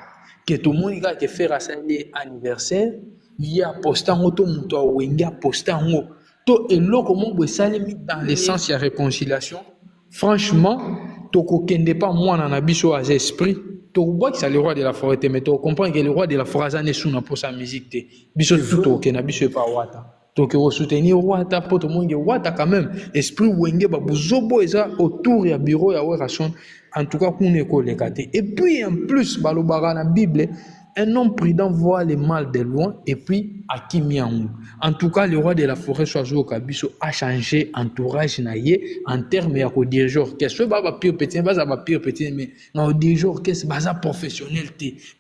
ke to monika ke faire asali anniversaire ya postango to mutu awenga postango to eloko mo salemi dans le sens ya réconciliation franchement to kokende pas moi na biso à esprit to boit que c'est le roi de la forêt mais to comprendre que le roi de la forêt ça n'est sous pour sa musique te biso tout ok na biso pas wata to que soutenir wata poto monge wata quand même esprit wenge ba buzobo eza autour ya bureau ya Werason en tout cas qu'on est collecté et puis en plus balobara na Bible un homme prudent voit le mal de loin et puis à qui miaou. En tout cas, le roi de la forêt Soazo Kabiso a changé entourage naïe en termes de dirigeant orchestre. Ce n'est pire petit, pas ça pire petit, mais dans le dirigeant orchestre, c'est professionnel.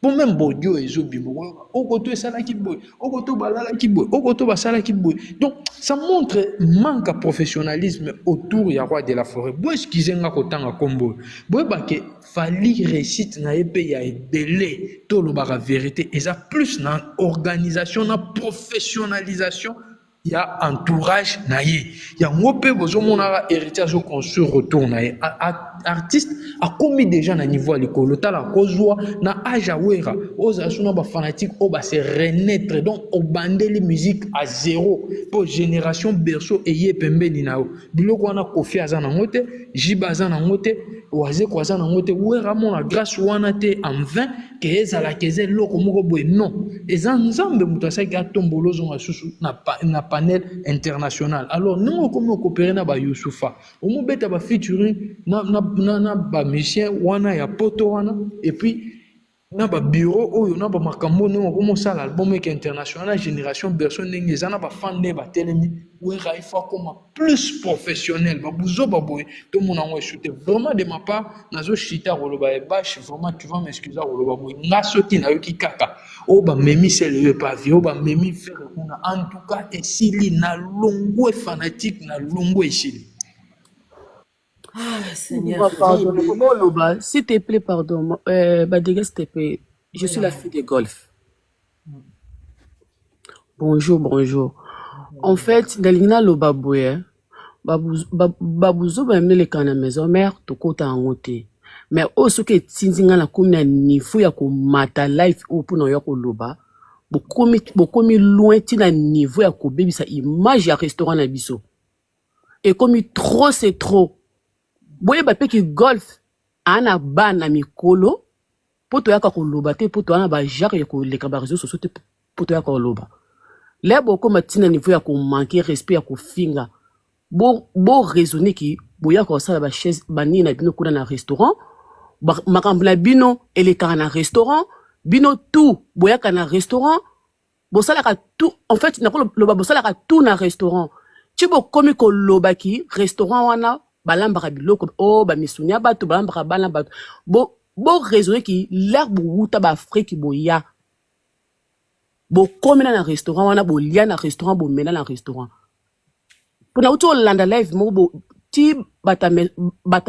Pour même Bodio et Zobimo, au côté Sala qui boy, au côté Balala qui boy, au côté Basala qui boy. Donc, ça montre manque de professionnalisme autour du roi de la forêt. Bon, excusez-moi quand on a combo. Bon, bah que fallait réussite naïe pays a délai tout le bara vérité et ça plus dans organisation na professionnalisation il y a entourage naïe il y a ngopé bozo monara héritage au construire retour naïe artiste a commis déjà na niveau à l'école tala kozwa na âge wera aux asuna ba fanatique au ba se renaître donc au bandeli musique à zéro pour génération berceau et yepembe ninao biloko wana kofi azana ngote jiba azana ngote waze kwazana ngote wera mona grâce wana te en vain que ezala keze loko moko boy non ezanzambe mutasa ka tombolo zonga susu na panel international alors nous comment coopérer na ba Youssoufa o mo beta ba featuring na na ba mission wana ya poto wana et puis na ba bureau oyo na ba makambo no ko mosala album ek international génération berceau ndenge za na ba fan ne ba telemi wera il faut comme plus professionnel ba buzo ba boy tout mon envoie shooter vraiment de ma part nazo chita roloba e bash vraiment tu vas m'excuser roloba boy nga soti na yoki kaka o ba memi sele pas vie o ba memi faire kuna en tout cas et sili na longo fanatique na longo et sili. Ah, Seigneur. Pardon, s'il te plaît, pardon. Badega, s'il te plaît. Je suis la fille de golf. Bonjour, bonjour. En fait, Dalina Lobaboué, Babouzo va amener les cannes à maison mère, tout côté en côté. Mais aussi que Tinzinga la commune niveau ya ko mata life ou pour New York au Loba, beaucoup loin tina niveau ya ko baby sa image ya restaurant na biso. Et comme trop c'est trop. Boye ba peki golf ana bana mikolo poto yaka koloba te poto ana ba jare ko leka ba réseaux sociaux te poto yaka koloba le boko matina niveau ya ko manquer respect ya ko finga bo raisonner ki boya ko sala ba chaise bani na bino kuna na restaurant makambo na bino eleka na restaurant bino tout boya ka na restaurant bo sala ka tout en fait na ko loba bo sala ka tout na restaurant ti bo komi ko loba ki restaurant wana balambaka biloko o ba misunya bato balambaka bana bato bo raisonner ki l'herbe wuta ba Afrique boya bo komina na restaurant wana bo lia na restaurant bo mena na restaurant pona uto landa live mo bo ti bata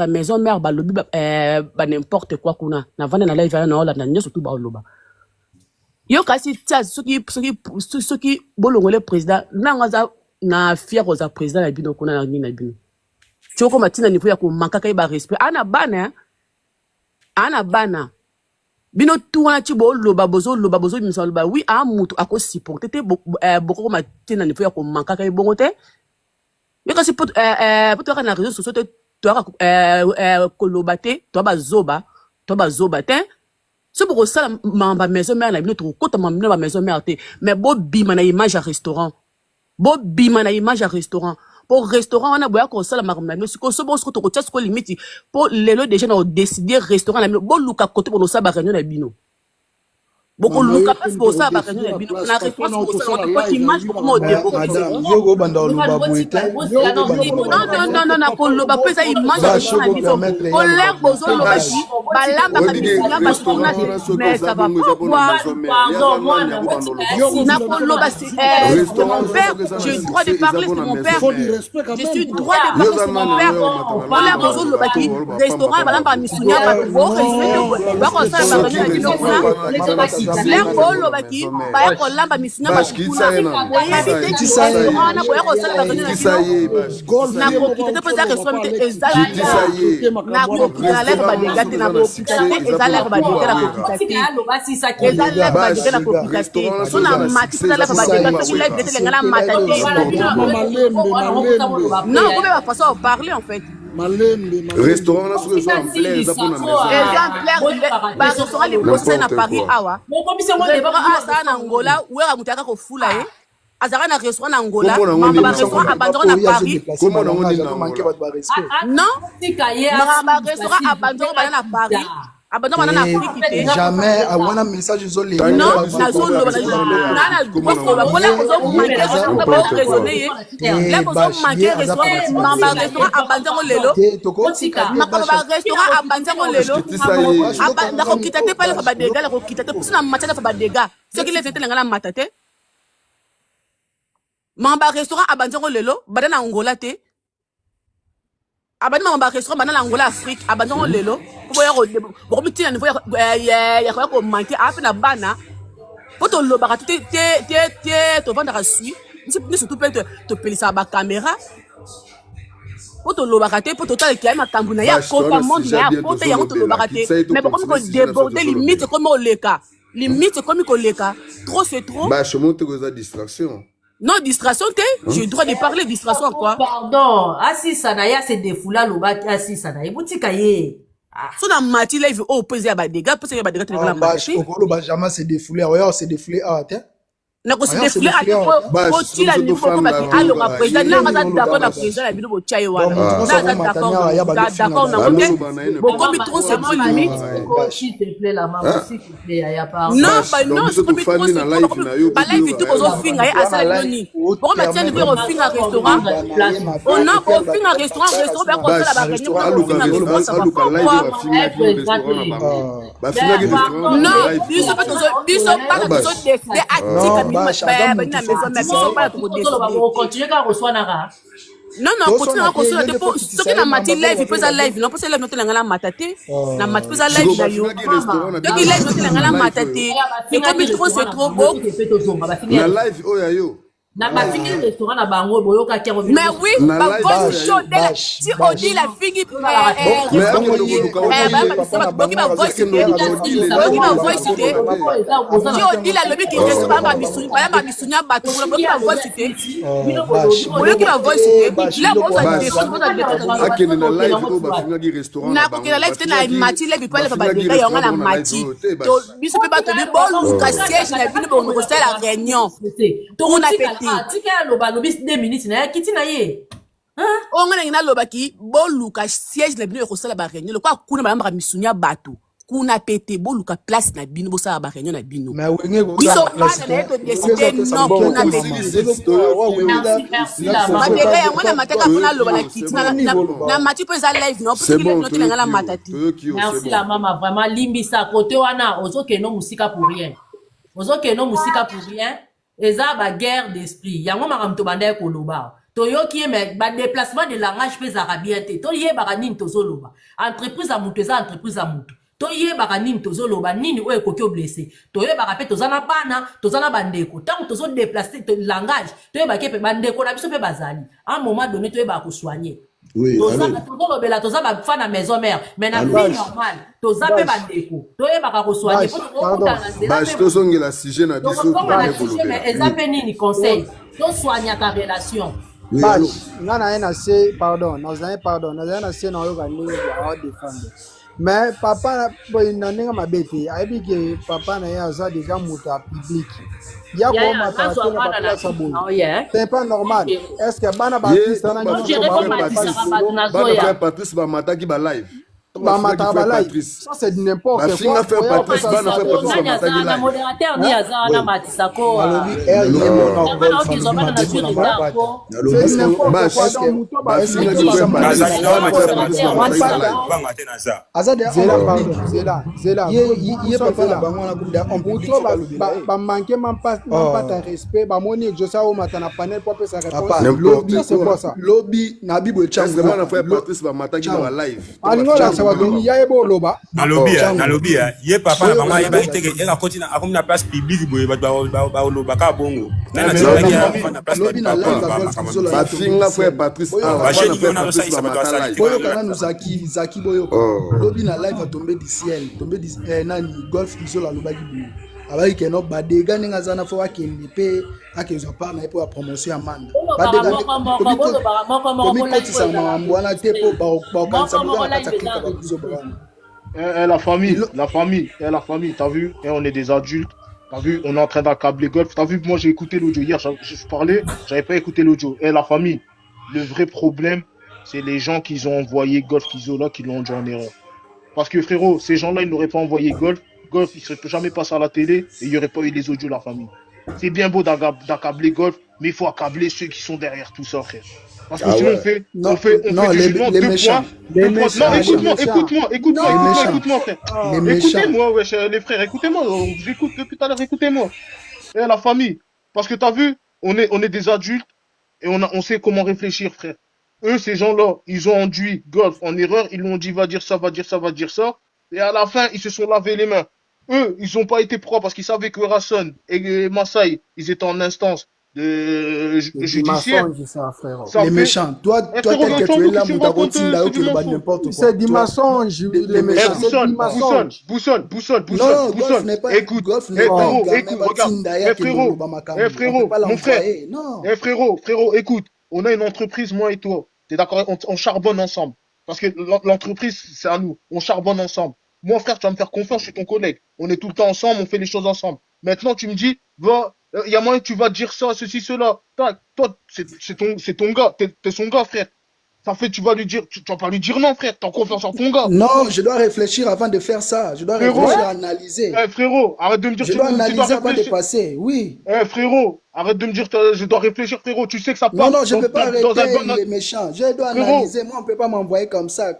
maison mère ba lobi ba n'importe quoi kuna na vana na live na landa nyoso tu ba loba yo kasi tia soki bolongole président nanga na fier aux président na bino kuna na bino Choko matina niveau ya ko manka kay ba respect ana bana bino tuwana ti bo loba bozo bimisa loba oui a mutu ako supporter te boko matina niveau ya ko manka kay bongo te yeka si pot na réseaux sociaux te to ko loba te to ba zoba te so boko sala mamba maison mère na bino to ko ta mamba maison mère te mais bo bima na image à restaurant pour restaurant on a boya ko sala makamna mais ko so bo ko to ko tia ko limite pour lelo déjà na décider restaurant na bino bo luka côté pour no sa ba réunion na bino boko luka pas pour ça ba réunion na bino na réponse pour ça ko image pour mo debo yo banda luba boite non ko loba pesa image na bino ko l'air bozo loba ji balamba ka bino ba tourna mais ça va pas pardon na ko loba c'est mon père j'ai droit de parler c'est mon père je suis droit de parler c'est mon père ko l'air bozo loba ki restaurant balamba misunya ba ko respect ba ko ça ba réunion na bino kuna l'air bolo baki ba ya ko lamba misinya ba kuna boye bite restaurant na boya ko sala ba réunion na bino na ko kitete pesa restaurant te ezala na ko kitala ba de gâte na ko kitete ezala ba de gâte na ko kitete ezala ba de gâte na ko kitete so na mati ezala ba de gâte ki live gâte lenga na matate non ko be ba façon parler en fait restaurant là sur exemplaire ça pour exemplaire ba restaurant les prochains à Paris awa ça na Angola wera mutaka ko fula azara na restaurant na Angola ba restaurant abandonné na Paris comment on dit non ba restaurant abandonné na Paris abandonné na Afrique jamais à wana message isolé non na zone na bola ko manquer restaurant ba raisonner là ko manquer restaurant ba restaurant abandonné lelo ba restaurant abandonné lelo na ko kitate pale fa ba dega la ko kitate pour na matata fa ba dega ce qui les était ngala matate mamba restaurant abandonné lelo badana Angola te abandonné mamba restaurant badana Angola Afrique abandonné lelo boya ko mitina niveau ya ko manquer ape na bana poto lo ba te to vendre à suite ni surtout peut te pelisa ba caméra poto lo ba te poto tal ki ma kambuna ya ko pa monde ya poto ya to lo ba te mais comme ko déborder limite comme au leka limite comme ko leka trop c'est trop bah je monte que ça distraction. Non, distraction, j'ai le droit de parler, distraction, quoi. Pardon, assis Sanaya, c'est des foulas, l'oba, assis Sanaya, boutique aïe. So na mati live au poser à des gars, poser à des gars, bah, jamais c'est défoulé, regarde, c'est défoulé, ah, tiens. na ko se défiler à ko tu la niveau ko ba ki alo ka président na ka d'accord na président la bino bo chai wana na d'accord na ko beaucoup trop c'est trop limite s'il te plaît la maman s'il te plaît ya pas non c'est trop trop ba live tout ko finga ya asala noni pour mettre niveau au finga restaurant on a au finga restaurant ba ko la ba réunion ko finga restaurant ça va non biso pas décider à continuer à recevoir nara non continue à construire dépôt ce qui na mati live peut ça live non peut ça live non ngala matate na mati peut ça live na yo donc il live non ngala matate mais comme trop c'est trop beau na live oya yo na batingi restaurant na bango boyoka kiango mais oui ba voice show si on dit la fille si on dit la lobby qui est pas ma misunya bato la voice cité boyoki ba voice cité là on va dire akene na live o ba finga gi restaurant na ko la live na mati le bi pale ba deka yo na mati to biso pe ba to bi bol ka siège na bino bon ko la réunion to on a pété tika loba lobi 2 minutes na kiti na ye on ngana ngina loba ki boluka siège na bino ko sala ba réunion le kwa kuna ba misunya bato kuna pété boluka place na bino bo sala ba réunion na bino mais wenge ko biso pas na to décider non kuna pété ba deka ya ngana mataka kuna loba na kiti na mati pe za live non parce que live non ngala matati merci la maman vraiment limbisa côté wana ozoke no musika pour rien eza ba guerre d'esprit yango makamto banda ko loba toyoki mais ba déplacement de langage pesa bien te to yeba nini tozoloba entreprise a mutu eza entreprise a mutu to yeba nini tozoloba nini oyo koki blessé to yeba pe tozana bana tozana bandeko tant tozo déplacer to langage to yeba ke pe bandeko na biso pe bazali à un moment donné to yeba ko soigner oui tozolobela toza ba fana maison mère mais na vie normale toza pe bandeko to yeba ko soigner pour je te songela sujet na biso mais exemple nini conseil to soigner ta relation ngana ena se pardon na se na yo gani ya défendre mais papa boy na ninga mabete aibi ke papa na ya za déjà muta public ya ko mata na sabu c'est pas normal est-ce que bana baptiste na bana Patrice ba mata ki ba live Bamata Balai, ça c'est n'importe quoi. Le modérateur ni Azana Matisako. na lobby ye papa na mama ye ba iteke e ka continue akomi na place publique boye ba loba ka bongo na na place ba finga frère Patrice ba chéri ko na ça ba ça boyo kana nous zaki boyo lobby na live a tombé du ciel nani golf isola lobaki boyo abaki keno badega ninga zana fo akende pe akezo pa na po promotion ya manda badega komikotisa mambo wana te po ba kanisa bana katakika ba bizo bana la famille, t'as vu, et on est des adultes, t'as vu, on est en train d'accabler Golf, t'as vu, moi j'ai écouté l'audio hier, je parlais, j'avais pas écouté l'audio. Et la famille, le vrai problème, c'est les gens qui ont envoyé Golf Kizola qui l'ont dit en erreur. Parce que frérot, ces gens-là, ils n'auraient pas envoyé Golf, il serait jamais passé à la télé, et il n'y aurait pas eu les audios de la famille. C'est bien beau d'accabler Golf, mais il faut accabler ceux qui sont derrière tout ça, frère. Parce que sinon on fait les méchants. Écoute-moi, frère. Écoutez-moi, wesh, les frères, écoutez-moi. J'écoute depuis tout à l'heure, écoutez-moi. Et la famille. Parce que t'as vu, on est des adultes et on sait comment réfléchir, frère. Eux, ces gens-là, ils ont induit Golf en erreur. Ils l'ont dit, va dire ça. Et à la fin, ils se sont lavé les mains. Eux, ils n'ont pas été propres parce qu'ils savaient que Rasson et Massaï, ils étaient en instance de judiciaire. Les méchants. Toi, t'es que tu es là, Moutagotinda, tu le bats n'importe quoi. C'est du mensonge, les méchants. Boussole. Écoute, frérot, écoute, on a une entreprise, moi et toi. T'es d'accord? On charbonne ensemble. Parce que l'entreprise, c'est à nous. On charbonne ensemble. Moi, frère, tu vas me faire confiance, je suis ton collègue. On est tout le temps ensemble, on fait les choses ensemble. Maintenant, tu me dis, va, Il y a moyen que tu vas dire ça, ceci, cela. Toi, c'est ton gars, t'es son gars, frère. Ça fait, tu vas lui dire, tu vas pas lui dire non, frère. T'as confiance en ton gars. Non, je dois réfléchir avant de faire ça. Je dois réfléchir, analyser. Frérot, arrête de me dire je dois analyser avant de passer, oui. Frérot, arrête de me dire, je dois réfléchir, frérot. Tu sais que ça passe. Non, je ne peux pas arrêter les méchants. Je dois analyser. Moi, on ne peut pas m'envoyer comme ça.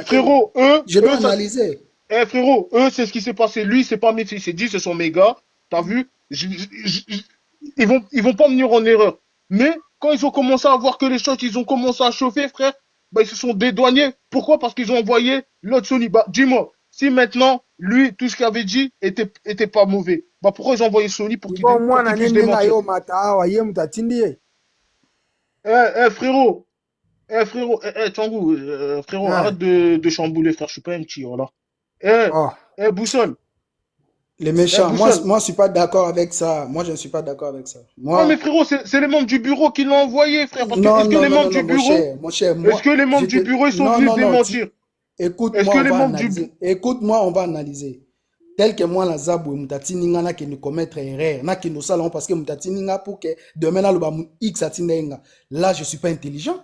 Frérot, je dois analyser. Frérot, c'est ce qui s'est passé. Lui, c'est pas mes fils. Il s'est dit, ce sont mes gars. T'as vu? Ils vont pas me venir en erreur. Mais quand ils ont commencé à voir que les choses, ils ont commencé à chauffer, frère, bah, ils se sont dédouanés. Pourquoi? Parce qu'ils ont envoyé l'autre Sony. Bah, dis-moi, si maintenant, lui, tout ce qu'il avait dit était pas mauvais, bah, pourquoi ils ont envoyé Sony pour qu'il puisse démentir? Frérot, Tchangou, frérot, arrête de chambouler, frère, je suis pas un petit, voilà. Boussole. Les méchants, moi je suis pas d'accord avec ça. Moi je ne suis pas d'accord avec ça. Non mais frérot, c'est les membres du bureau qui l'ont envoyé, frère. Parce que est-ce que les membres du bureau, est-ce que les membres du bureau ils sont venus démentir? Écoute-moi, on va analyser. Tel que moi la zabou mutati ninga na qui nous commettre erreur, na qui nous salon parce que mutati ninga pour que demain na le ba x atindenga. Là je suis pas intelligent.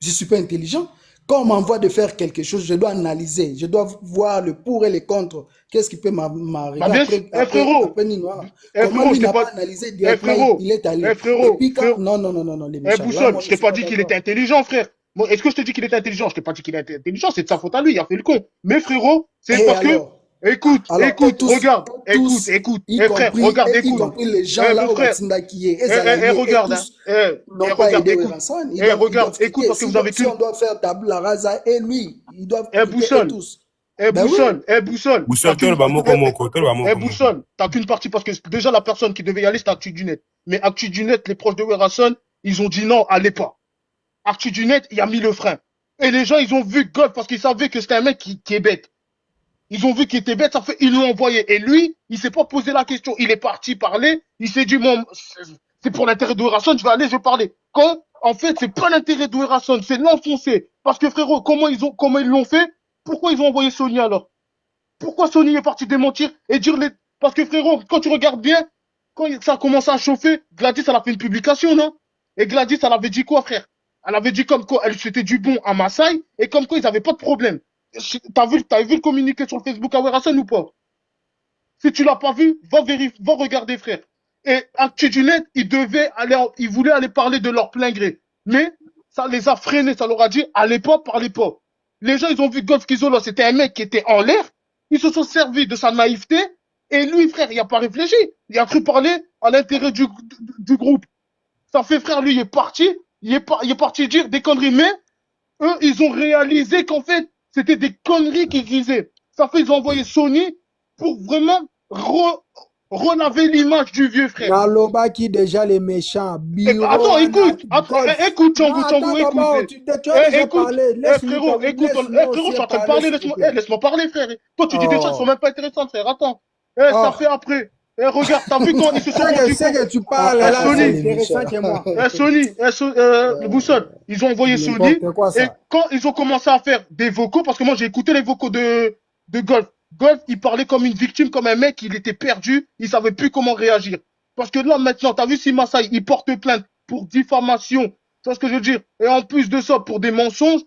Je suis pas intelligent. Quand on m'envoie de faire quelque chose, je dois analyser, je dois voir le pour et le contre. Qu'est-ce qui peut m'arriver après Ninois. Comment il n'a pas analysé directement, il est allé. Et puis quand... Non, les méchants. Boussole, je t'ai pas dit qu'il était intelligent, frère. Est-ce que je te dis qu'il était intelligent? Je t'ai pas dit qu'il était intelligent, c'est de sa faute à lui, il a fait le con. Mais frérot, c'est parce que... Écoute, regarde, écoute, frère, regarde, écoute. Y compris les gens là où qui est. Regarde, regarde, écoute, parce que vous avez on doit faire tabla rasa et lui, ils doivent Boussole. Boussole. Boussole, t'as qu'une partie parce que déjà la personne qui devait y aller, c'était Actu du Net. Mais Actu du Net, les proches de Werason, ils ont dit non, allez pas. Actu du Net, il a mis le frein. Et les gens, ils ont vu Golf parce qu'ils savaient que c'était un mec qui est bête. Ils ont vu qu'il était bête, ça fait, ils l'ont envoyé. Et lui, il s'est pas posé la question. Il est parti parler. Il s'est dit, bon, c'est pour l'intérêt de Werason, je vais aller, je vais parler. Quand, en fait, c'est pas l'intérêt de Werason, c'est l'enfoncer. Parce que frérot, comment ils l'ont fait? Pourquoi ils ont envoyé Sony alors? Pourquoi Sony est parti démentir et dire parce que frérot, quand tu regardes bien, quand ça a commencé à chauffer, Gladys, elle a fait une publication, non? Et Gladys, elle avait dit quoi, frère? Elle avait dit comme quoi, elle s'était du bon à Maasai, et comme quoi ils avaient pas de problème. T'as vu le communiqué sur le Facebook à Werason ou pas? Si tu l'as pas vu, va regarder, frère. Et Actu du Net, ils voulaient aller parler de leur plein gré. Mais, ça les a freinés, ça leur a dit, allez pas, parlez pas. Les gens, ils ont vu Golf Kizolo, c'était un mec qui était en l'air. Ils se sont servis de sa naïveté. Et lui, frère, il a pas réfléchi. Il a cru parler à l'intérêt du groupe. Ça fait, frère, lui, il est parti. Il est parti dire des conneries. Mais, eux, ils ont réalisé qu'en fait, c'était des conneries qu'ils disaient. Ça fait, ils ont envoyé Sony pour vraiment relaver l'image du vieux frère. Naloba qui déjà les méchants. Attends, écoute, Tchangou, écoute. Frérot, je suis en train de parler, laisse-moi parler, frère. Toi, tu dis des choses qui sont même pas intéressantes, frère. Attends. Ça fait après. Regarde, t'as vu quand ils se sont rendus compte que tu parles là, c'est intéressant que moi. Le Boussole, ils ont envoyé Sony. Et quand ils ont commencé à faire des vocaux, parce que moi j'ai écouté les vocaux de Golf. Golf, il parlait comme une victime, comme un mec, il était perdu, il savait plus comment réagir. Parce que là, maintenant, t'as vu si Maasai, il porte plainte pour diffamation, tu vois ce que je veux dire? Et en plus de ça, pour des mensonges,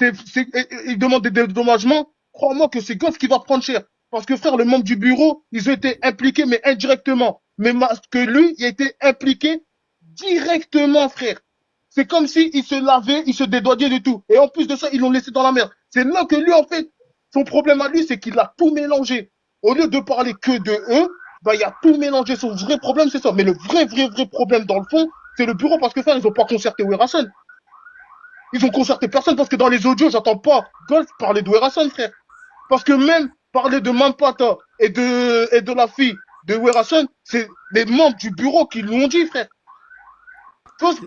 il demande des dédommagements. Crois-moi que c'est Golf qui va prendre cher. Parce que frère, le membre du bureau, ils ont été impliqués, mais indirectement. Mais que lui, il a été impliqué directement, frère. C'est comme si il se lavait, il se dédouanait de tout. Et en plus de ça, ils l'ont laissé dans la merde. C'est là que lui, en fait, son problème à lui, c'est qu'il a tout mélangé. Au lieu de parler que de eux, bah, il a tout mélangé. Son vrai problème, c'est ça. Mais le vrai problème, dans le fond, c'est le bureau, parce que frère, ils ont pas concerté Werason. Ils ont concerté personne, parce que dans les audios, j'entends pas Golf parler de Werason, frère. Parce que même parler de Mampata et de la fille de Werason, c'est les membres du bureau qui l'ont dit, frère.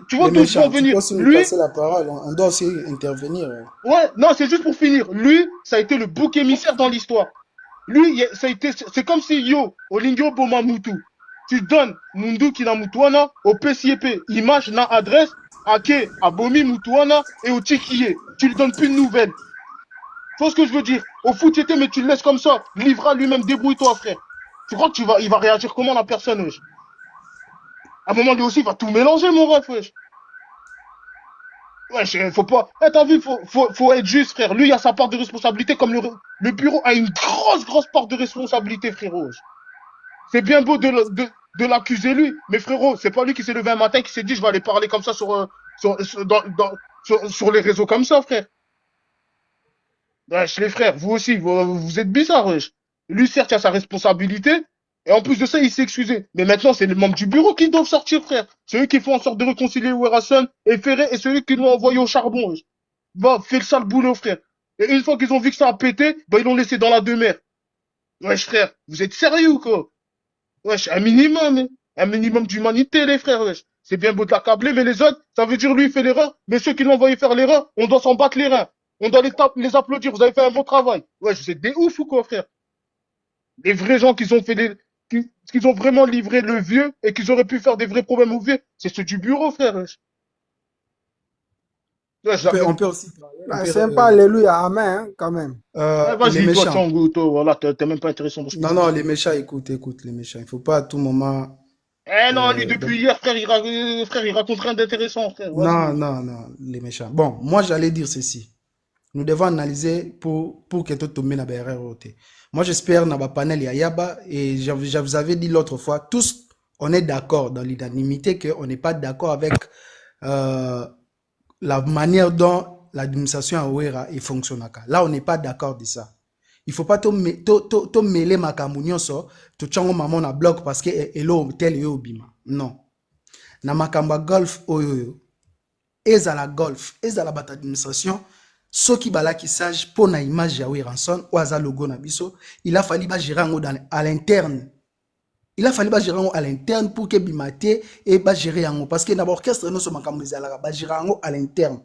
Tu vois d'où ils vont venir. Lui, passer la parole, on doit aussi intervenir. Ouais, non, c'est juste pour finir. Lui, ça a été le bouc émissaire dans l'histoire. Lui, c'est comme si Olingio Bomamutu, tu donnes Mundu Kina Mutuana au PCP, image na adresse, Ake, Abomi Mutuana et au Tikiye. Tu lui donnes plus de nouvelles. Tu vois ce que je veux dire? Au foot, mais tu le laisses comme ça. Livra lui-même, débrouille-toi, frère. Tu crois qu'il va réagir comment la personne? À un moment, lui aussi, il va tout mélanger, mon ref, wesh. Ouais, faut pas. T'as vu, faut être juste, frère. Lui, il a sa part de responsabilité, comme le bureau a une grosse part de responsabilité, frérot. C'est bien beau de l'accuser, lui. Mais frérot, c'est pas lui qui s'est levé un matin qui s'est dit, je vais aller parler comme ça sur les réseaux comme ça, frère. Wesh, les frères, vous aussi, vous êtes bizarres, wesh. Lui, certes, il a sa responsabilité. Et en plus de ça, il s'est excusé. Mais maintenant, c'est les membres du bureau qui doivent sortir, frère. C'est eux qui font en sorte de réconcilier Werrason et Ferré, et c'est eux qui l'ont envoyé au charbon. Wesh. Va, fais le sale boulot, frère. Et une fois qu'ils ont vu que ça a pété, bah, ils l'ont laissé dans la demeure. Wesh, frère, vous êtes sérieux, quoi? Wesh, un minimum d'humanité, les frères, wesh. C'est bien beau de l'accabler, mais les autres, ça veut dire lui, il fait l'erreur, mais ceux qui l'ont envoyé faire l'erreur, on doit s'en battre les reins. On doit les applaudir, vous avez fait un bon travail. Wesh, vous êtes des ouf ou quoi, frère? Les vrais gens qui ont fait qui ont vraiment livré le vieux et qui auraient pu faire des vrais problèmes au vieux, c'est ceux du bureau, frère. On peut aussi parler. C'est pas alléluia, amen, hein, quand même. Vas-y, toi, Sanguto, voilà, t'es même pas intéressant. Non, les méchants, écoute, les méchants. Il faut pas à tout moment. Non, lui, depuis hier, frère, il raconte rien d'intéressant, frère. Non, les méchants. Bon, moi, j'allais dire ceci. Nous devons analyser pour que tout tombe dans l'erreur. Moi, j'espère dans le panel Yaba, et je vous avais dit l'autre fois, tous, on est d'accord dans l'unanimité qu'on n'est pas d'accord avec la manière dont l'administration à Ouera fonctionne. Là, on n'est pas d'accord de ça. Il ne faut pas mêler ma camounionso, tout chango maman na bloc parce que elo tel yo bima. Non. Na makamba golf oyo. Ezala golf, ezala bat administration. Ce qui bala qui sage pour na image ya Weranson ou aza logo na biso, il a fallu gérer à l'interne. Il a fallu gérer à l'interne pour que bimate et gérer yango parce que na orchestre no so makambo ezala ba gérer yango à l'interne.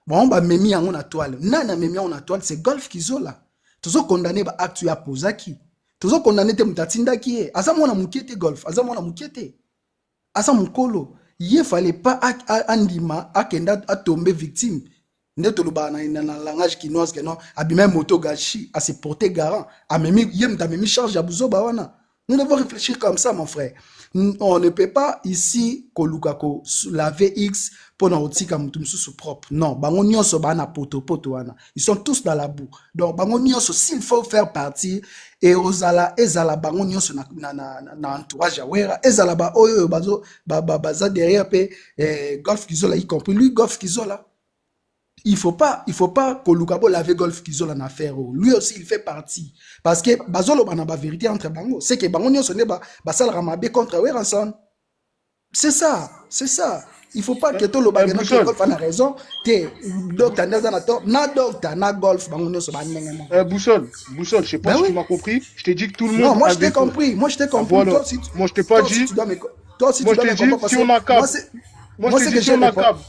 Bon ba memi yango na toile. Nana memi yango na toile, c'est golf kizola. Tozo condamné ba acte ya posaki. Tozo condamné te mutatinda ki e. Asa mwana mukete golf, asa mwana mukete. Asa mukolo, il fallait pas andima akenda a tomber victime. Ndeto luba na langage kinoise que non abimé moto gachi à se porter garant a memi yem ta memi charge ya buzo ba wana. Nous devons réfléchir comme ça mon frère. On ne peut pas ici kolukako la VX pour na otika mutu mususu propre. Non, bango nyonso ba na poto wana. Ils sont tous dans la boue. Donc bango nyonso s'il faut faire partie et ezala bango nyonso na entourage Wera, ezala ba oyo bazo baza derrière pe golf kizola y compris lui golf kizola. Il faut pas que Lukabo lave golf qu'ils ont en affaire. Lui aussi, il fait partie. Parce que, bazolo bana ba vérité entre bango. C'est que bango nyo sonne ba sal ramabe contre Weranson. C'est ça. Il faut pas que tout le bagage de golf a raison. Que docteur na docteur na golf bango nyo so ba nengema. Boussole, je sais pas si tu m'as compris. Je t'ai dit que tout le monde. Non, moi je t'ai compris. Moi je t'ai compris. Voilà. Moi je t'ai pas dit. Toi si tu dois me comprendre. Si on accable. Moi je t'ai dit si on accable.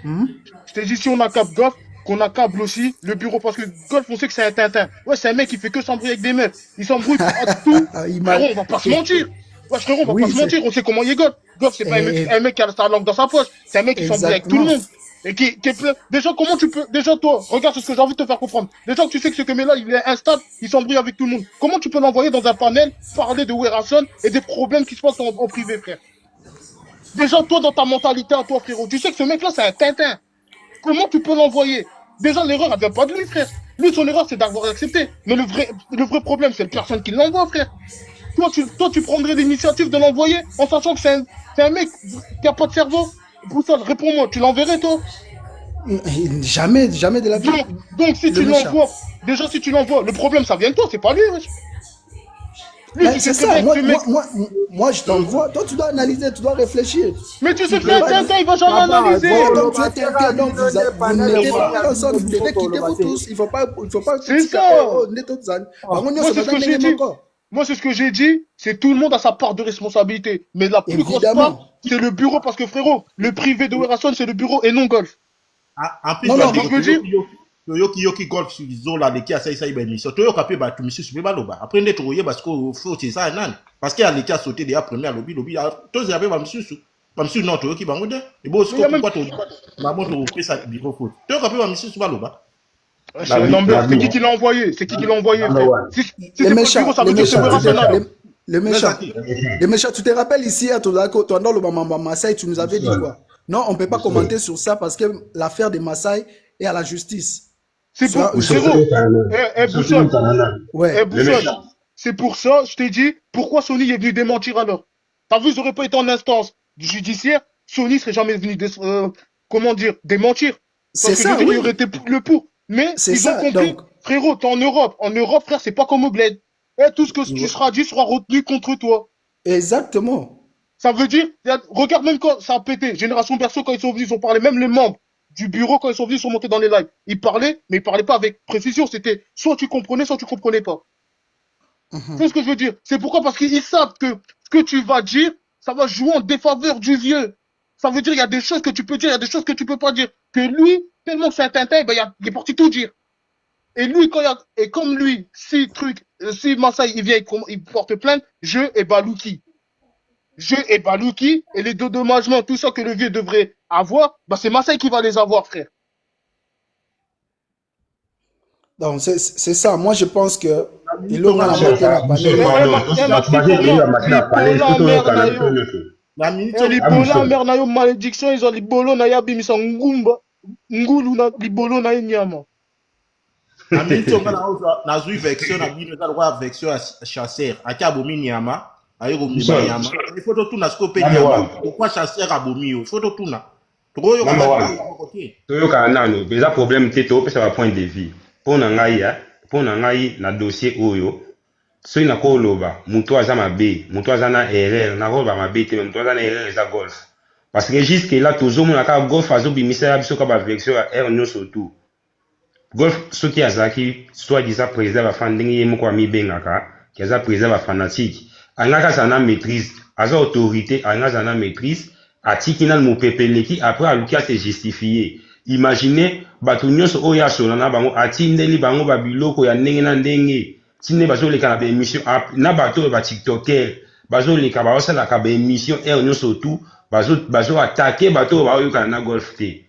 Je t'ai dit si on accable Golf, qu'on accable aussi le bureau parce que Golf on sait que c'est un Tintin. Ouais, c'est un mec qui fait que s'embrouiller avec des meufs. Il s'embrouille à tout. Frérot, on va pas se mentir. Ouais, frérot, on va pas se mentir. On sait comment il est Golf. Golf, c'est pas un mec qui a sa langue dans sa poche. C'est un mec qui s'embrouille avec tout le monde. Et qui est plein. Déjà, comment tu peux. Déjà, toi, regarde ce que j'ai envie de te faire comprendre. Déjà, tu sais que ce que met là, il est instable, il s'embrouille avec tout le monde. Comment tu peux l'envoyer dans un panel, parler de Weranson et des problèmes qui se passent en privé, frère? Déjà, toi, dans ta mentalité à toi, frérot, tu sais que ce mec-là, c'est un Tintin. Comment tu peux l'envoyer? Déjà, l'erreur, elle vient pas de lui, frère. Lui, son erreur, c'est d'avoir accepté. Mais le vrai problème, c'est la personne qui l'envoie, frère. Toi, tu prendrais l'initiative de l'envoyer en sachant que c'est un mec qui a pas de cerveau. Boussole, réponds-moi, tu l'enverrais, toi? Jamais de la vie. Donc si tu l'envoies, déjà, si tu l'envoies, le problème, ça vient de toi, c'est pas lui, wesh. C'est ça, moi je t'envoie, toi tu dois analyser, tu dois réfléchir. Mais tu sais que Tintin, il va jamais analyser. Donc tu es Tintin, donc vous n'êtes pas ensemble, vous devez quitter vous tous, il faut pas c'est ça. Moi c'est ce que j'ai dit, c'est tout le monde a sa part de responsabilité. Mais la plus grosse part, c'est le bureau, parce que frérot, le privé de Weranson, c'est le bureau et non Golf. En plus, yoki golf zola de qui a ça iba émission to yoka pe ba tu monsieur super baloba après net royer parce que faut c'est ça nan parce qu'il a les qui a sauté déjà première lobby to zabe ba monsieur non to yoki bango de et bon ce pourquoi to maman to fait ça bureau faute to yoka pe ba monsieur super baloba c'est qui l'a envoyé c'est qui l'a envoyé si c'est pas bureau ça veut dire c'est Weranson Le méchant. Le méchant, tu te rappelles ici, à ton dans le Bamamba Maasai, tu nous avais dit quoi? Non, on ne peut pas commenter sur ça parce que l'affaire de Maasai est à la justice. C'est pour Boussole. Ouais. Boussole. C'est pour ça, je t'ai dit, pourquoi Sony est venu démentir alors? T'as vu, ils n'auraient pas été en instance judiciaire, Sony serait jamais venu, démentir. C'est ça, il y aurait été le pour. Mais ils ont compris, donc... frérot, t'es en Europe. En Europe, frère, c'est pas comme au bled. Et tout ce que tu seras dit sera retenu contre toi. Exactement. Ça veut dire, regarde même quand ça a pété. Génération Berceau, quand ils sont venus, ils ont parlé, même les membres du bureau, quand ils sont venus, ils sont montés dans les lives. Ils parlaient, mais ils parlaient pas avec précision. C'était soit tu comprenais, soit tu comprenais pas. C'est ce que je veux dire. C'est pourquoi, parce qu'ils savent que ce que tu vas dire, ça va jouer en défaveur du vieux. Ça veut dire, il y a des choses que tu peux dire, il y a des choses que tu peux pas dire. Que lui, tellement que c'est un Tintin, ben, il est parti tout dire. Et lui, comme lui, si Maasai, il vient, il porte plainte, je et Balouki. Et les dédommagements, tout ça que le vieux devrait avoir, bah, c'est Maasai qui va les avoir, frère. Donc, c'est ça. Moi, je pense que il aura la montée à Libola mernayo malédiction ils ont libolo na ya bimisa ngumba ngulu na libolo na nyama. Na minto na zui vection na bino za kwa vection chasseur akabomi nyama ayiko mliba nyama. Il faut tout na scope nyama. Pourquoi chasseur abomi il faut tout na. Troyo ka nano beza problème teto pesa ba point de vue. Pona ngai na dossier oyo soki na koloba mutu aza mabe mutu aza na erreur na koloba mabe te mutu aza na erreur eza golf parce que jusque là tozomona kaka golf azobimisa ya biso ka baversion ya air nyonso tout golf soki azalaki soit disant président bafana ndenge ye moko amibengaka ki aza président bafanatique angaka aza na maîtrise aza autorité anga aza na maîtrise atiki nanu mopepeleki après aluki ase justifier. Imaginez bato nyonso oyo asola na bango atindeli bango babiloko ya ndenge na ndenge tinde bazoleka na baémission na bato ba tiktoker bazoleka baosalaka baémission air nyonso tout bazoatake bato baoyokana na golf te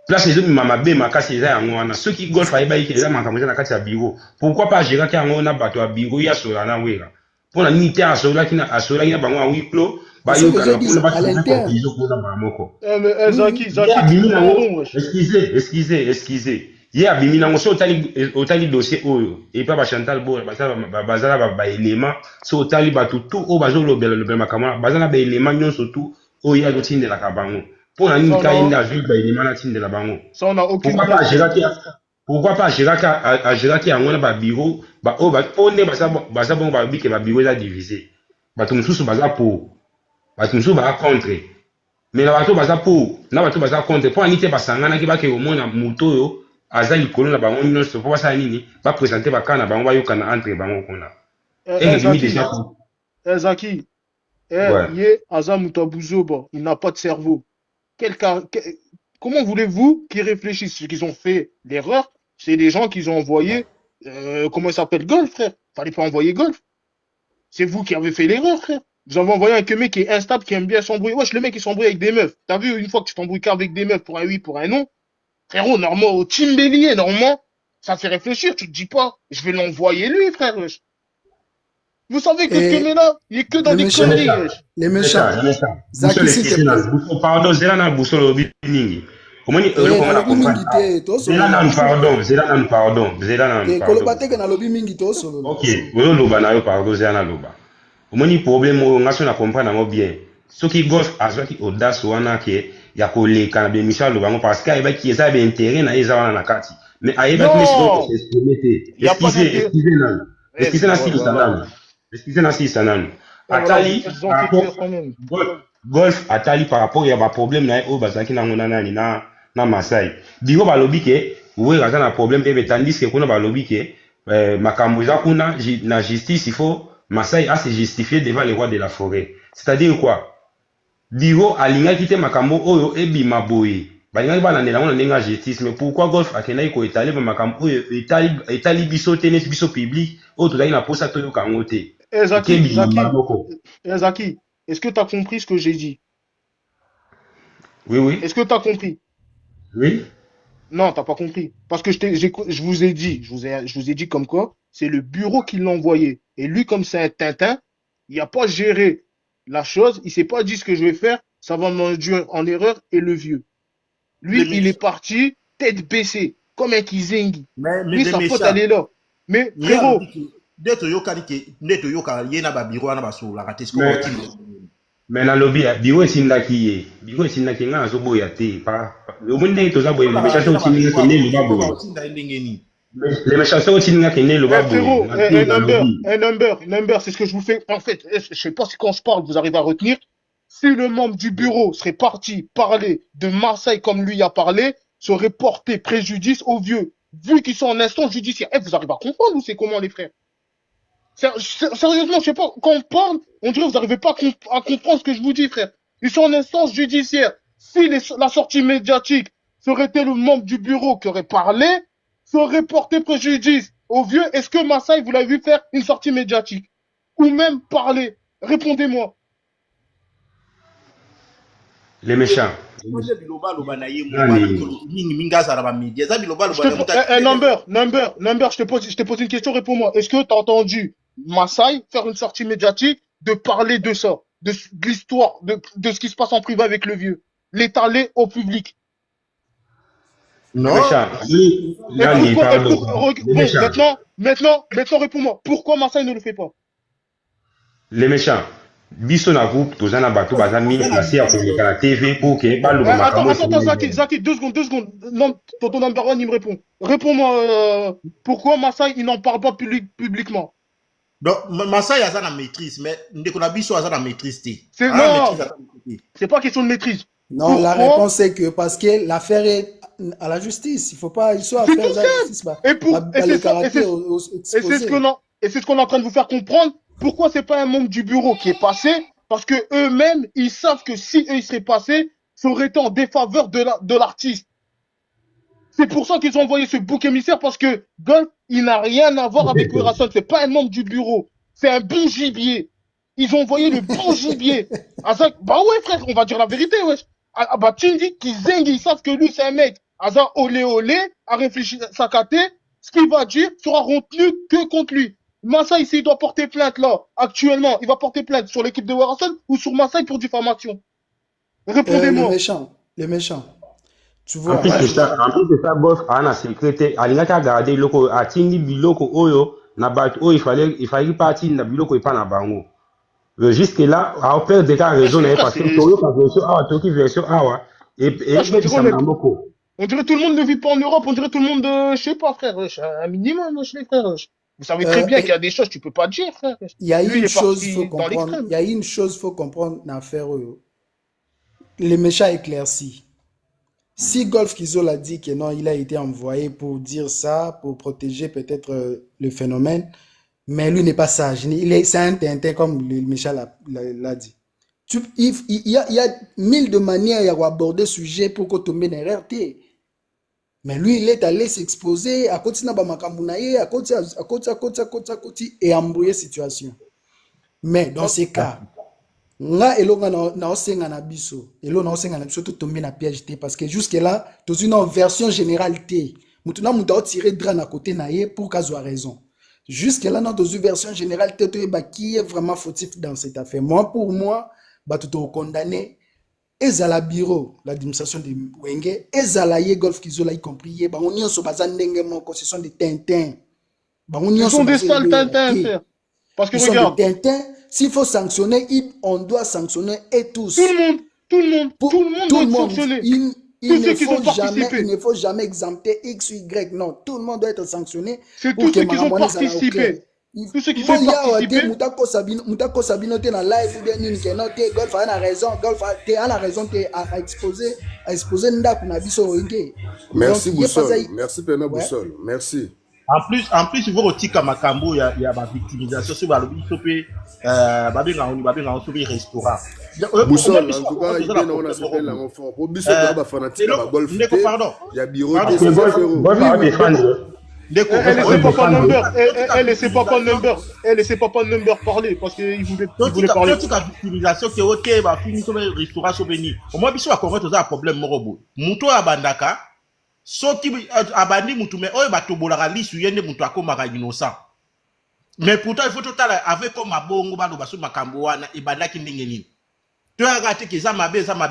place ezomima mabe makasi eza yango wana soki golf ayebaki eza makambo eza na kati ya biro pourquoi pas agéraki yango na bato ya biro oyo asola na wera mpona nini te asolaki na bango ya huis clos bayokana kuna bakizo kuna bamoko excusez ye abimi nango so otali dossier oyo epa bachantal boy bazala baelema so otali bato tu oyo bazolobela makambo bazala baelema nyonso tu oyo azotindelaka bango mpona nini ka yende azwi baelema natindela bango pourquoi pas agéraki yango na babiro po nde baza bongo balobi ke babiro eza divise bato mosusu baza po bato mosusu baza contre mais na bato baza po na bato baza contre mpona nini te basanganaki bake omona moto oyo aza likolo na bango nyonso po basala nini bapresente bakana na bango bayokana entre bango kuna Zaki ye aza moto abuzoba il n'a pas de cerveau. Comment voulez-vous qu'ils réfléchissent? Ce qu'ils ont fait l'erreur, c'est des gens qu'ils ont envoyé comment il s'appelle, Golf, frère. Fallait pas envoyer Golf. C'est vous qui avez fait l'erreur, frère. Vous avez envoyé un mec qui est instable, qui aime bien s'embrouiller. Wesh, le mec, il s'embrouille avec des meufs. T'as vu, une fois que tu t'embrouilles qu'avec des meufs pour un oui, pour un non, frérot, normalement, au team bélier, normalement, ça fait réfléchir. Tu te dis pas, je vais l'envoyer lui, frère. Wesh. Vous savez que ce là, il est que dans des conneries, wesh. Les méchants. Zaki, s'il te plaît. Pardon, Zéla na Boussolo Biningi. Comment il pardon. Ok, pardon, Zéla loba. Omoni problème o ngaso na comprendre ngo bien. Soki golf azwaki audace wana ke ya koleka na bemisha lo bango parce que ayeba ki eza be intérêt na eza wana na kati. Mais ayeba ki meso s'exprimer te. Excusez na si sanano. Atali golf atali par rapport ya ba problème na o bazaki na ngona nani na Maasai. Biro balobi ke we gaza na problème pe tandis que kuna balobi ke makambo za kuna na justice il faut Maasai a se justifié devant les rois de la forêt. C'est-à-dire quoi? Biro alingaki te makambo oyo ebima boye. Balingaki balandela ngo na ndenga justice, mais pourquoi golf akendaki ko étaler ba makambo oyo etali biso te nesi biso public oyo tozali na posa to yokango te. Zaki, est-ce que tu as compris ce que j'ai dit? Oui. Est-ce que tu as compris? Oui. Non, t'as pas compris. Parce que je vous ai dit comme quoi, c'est le bureau qui l'a envoyé. Et lui, comme c'est un Tintin, Il n'a pas géré la chose. Il s'est pas dit ce que je vais faire. Ça va m'induire en erreur. Et le vieux. Lui, il est parti tête baissée. Comme un Kizengi. Lui, sa faute, elle est là. Mais frérot. Mais na lobby biro esindaki nga azoboya te pa omunde toza boye les méchants sont tinga kene loba boye les méchants sont tinga kene loba boye un number c'est ce que je vous fais en fait. Je sais pas si quand je parle vous arrivez à retenir. Si le membre du bureau serait parti parler de Marseille comme lui a parlé, serait porté préjudice aux vieux vu qu'ils sont en instance judiciaire. Vous arrivez à comprendre ou c'est comment les frères? Sérieusement, je sais pas, quand on parle, on dirait que vous n'arrivez pas à comprendre ce que je vous dis, frère. Ils sont en instance judiciaire. Si la sortie médiatique serait été le membre du bureau qui aurait parlé, serait porté préjudice au vieux. Est-ce que Marseille, vous l'avez vu faire une sortie médiatique? Ou même parler? Répondez-moi. Les méchants. Number, je te pose une question, réponds-moi. Est-ce que tu as entendu Massaï faire une sortie médiatique de parler de ça, de l'histoire, de ce qui se passe en privé avec le vieux, l'étaler au public? Non. Maintenant, réponds-moi. Pourquoi Massaï ne le fait pas? Les méchants. Biso na groupe tozana bato bazami assez à communiquer la TV pour que Attends, Zaki, 2 secondes. Non, tonton number one, il me répond. Réponds-moi, pourquoi Massaï, il n'en parle pas publiquement? Donc, Massaï a ça la maîtrise, mais ndeko na biso a ça la maîtrise. Non, c'est pas question de maîtrise. Non, la réponse est que parce que l'affaire est à la justice. Il faut pas, il soit à faire la justice. Et c'est ce qu'on est en train de vous faire comprendre. Pourquoi c'est pas un membre du bureau qui est passé? Parce que eux-mêmes, ils savent que si eux ils seraient passés, ça aurait été en défaveur de l'artiste. C'est pour ça qu'ils ont envoyé ce bouc émissaire, parce que Golf, il n'a rien à voir avec Werrason. C'est pas un membre du bureau. C'est un bon gibier. Ils ont envoyé le bon gibier. Azak, bah ouais, frère, on va dire la vérité, wesh. Bah, tu me dis qu'ils ils savent que lui, c'est un mec. Azak, olé, a réfléchi, sacaté. Ce qu'il va dire sera retenu que contre lui. Massaï, s'il doit porter plainte là, actuellement, il va porter plainte sur l'équipe de Werrason ou sur Massaï pour diffamation? Répondez-moi. Les méchants. Tu vois. En plus de ça, boss, Anna secrétaire, Alina a gardé loko, a tindi biloko oyo, na bat il fallait partir na biloko et pas na bango. Jusque là, à opérer des cas raison, parce que Toyo version awa, et ça m'a beaucoup. On dirait tout le monde ne vit pas en Europe, on dirait tout le monde, je sais pas, frère, un minimum, les frères. Vous savez très bien qu'il y a des choses que tu peux pas dire, frère. Il y a une chose qu'il faut comprendre. Il y a une chose qu'il faut comprendre dans l'affaire. Les méchants éclaircis. Si Golf Kizo l'a dit que non, il a été envoyé pour dire ça, pour protéger peut-être le phénomène, mais lui n'est pas sage. C'est un tintin comme le méchant l'a dit. Il y a 1000 de manières d'aborder ce sujet pour qu'on tombe dans l'RT. Mais lui, il est allé s'exposer à côté de Bamakambunaye, à côté et embrouiller la situation. Mais dans ces cas, là, il y a tout tombé dans piège parce que jusque là, dans une version générale, maintenant, on a tiré drap à côté pour qu'elle soit raison. Jusque là, dans une version générale, qui est vraiment fautif dans cette affaire. Moi, pour moi, tout est condamné. Ezala bureau, l'administration de Wenge, ezala ye Golf Kizo y compris, on y se base ce sont des tintins. Ce sont des sales tintins, parce que regarde. Des tintins, s'il faut sanctionner, on doit sanctionner et tous. Tout le monde doit être sanctionné. Il ne faut jamais exempter X ou Y, non, tout le monde doit être sanctionné. C'est tous ceux qui ont participé. Tous ceux qui sont participés. Moutako Sabino te na live ou bien nini ke non te Golf a raison, te a exposer ndaku na biso oinge. Merci Boussol, merci Pena Boussol, merci. En plus il faut retika makambo ya ba victimisation sur ba lobi sope babenga sope restaurant. Boussol en tout cas il est on a s'appelle la enfant. Pour biso ba fanatique ba golf. Il y a bureau de Elle laissait papa number parler parce qu'il voulait parler. Toute la victimisation qui est ok, bah fini sur le restaurant souvenir. Au moins biso a convaincre ça un problème morobo. Muto abandaka, soki abandi mutu mais oyo batobolaka lisu yende mutu akomaka innocent. Mais pourtant, il faut tout à l'heure, avec comme Abongo, Badobasu, Makambouana, et Badaki Ningenin. Tu as raté que ça m'a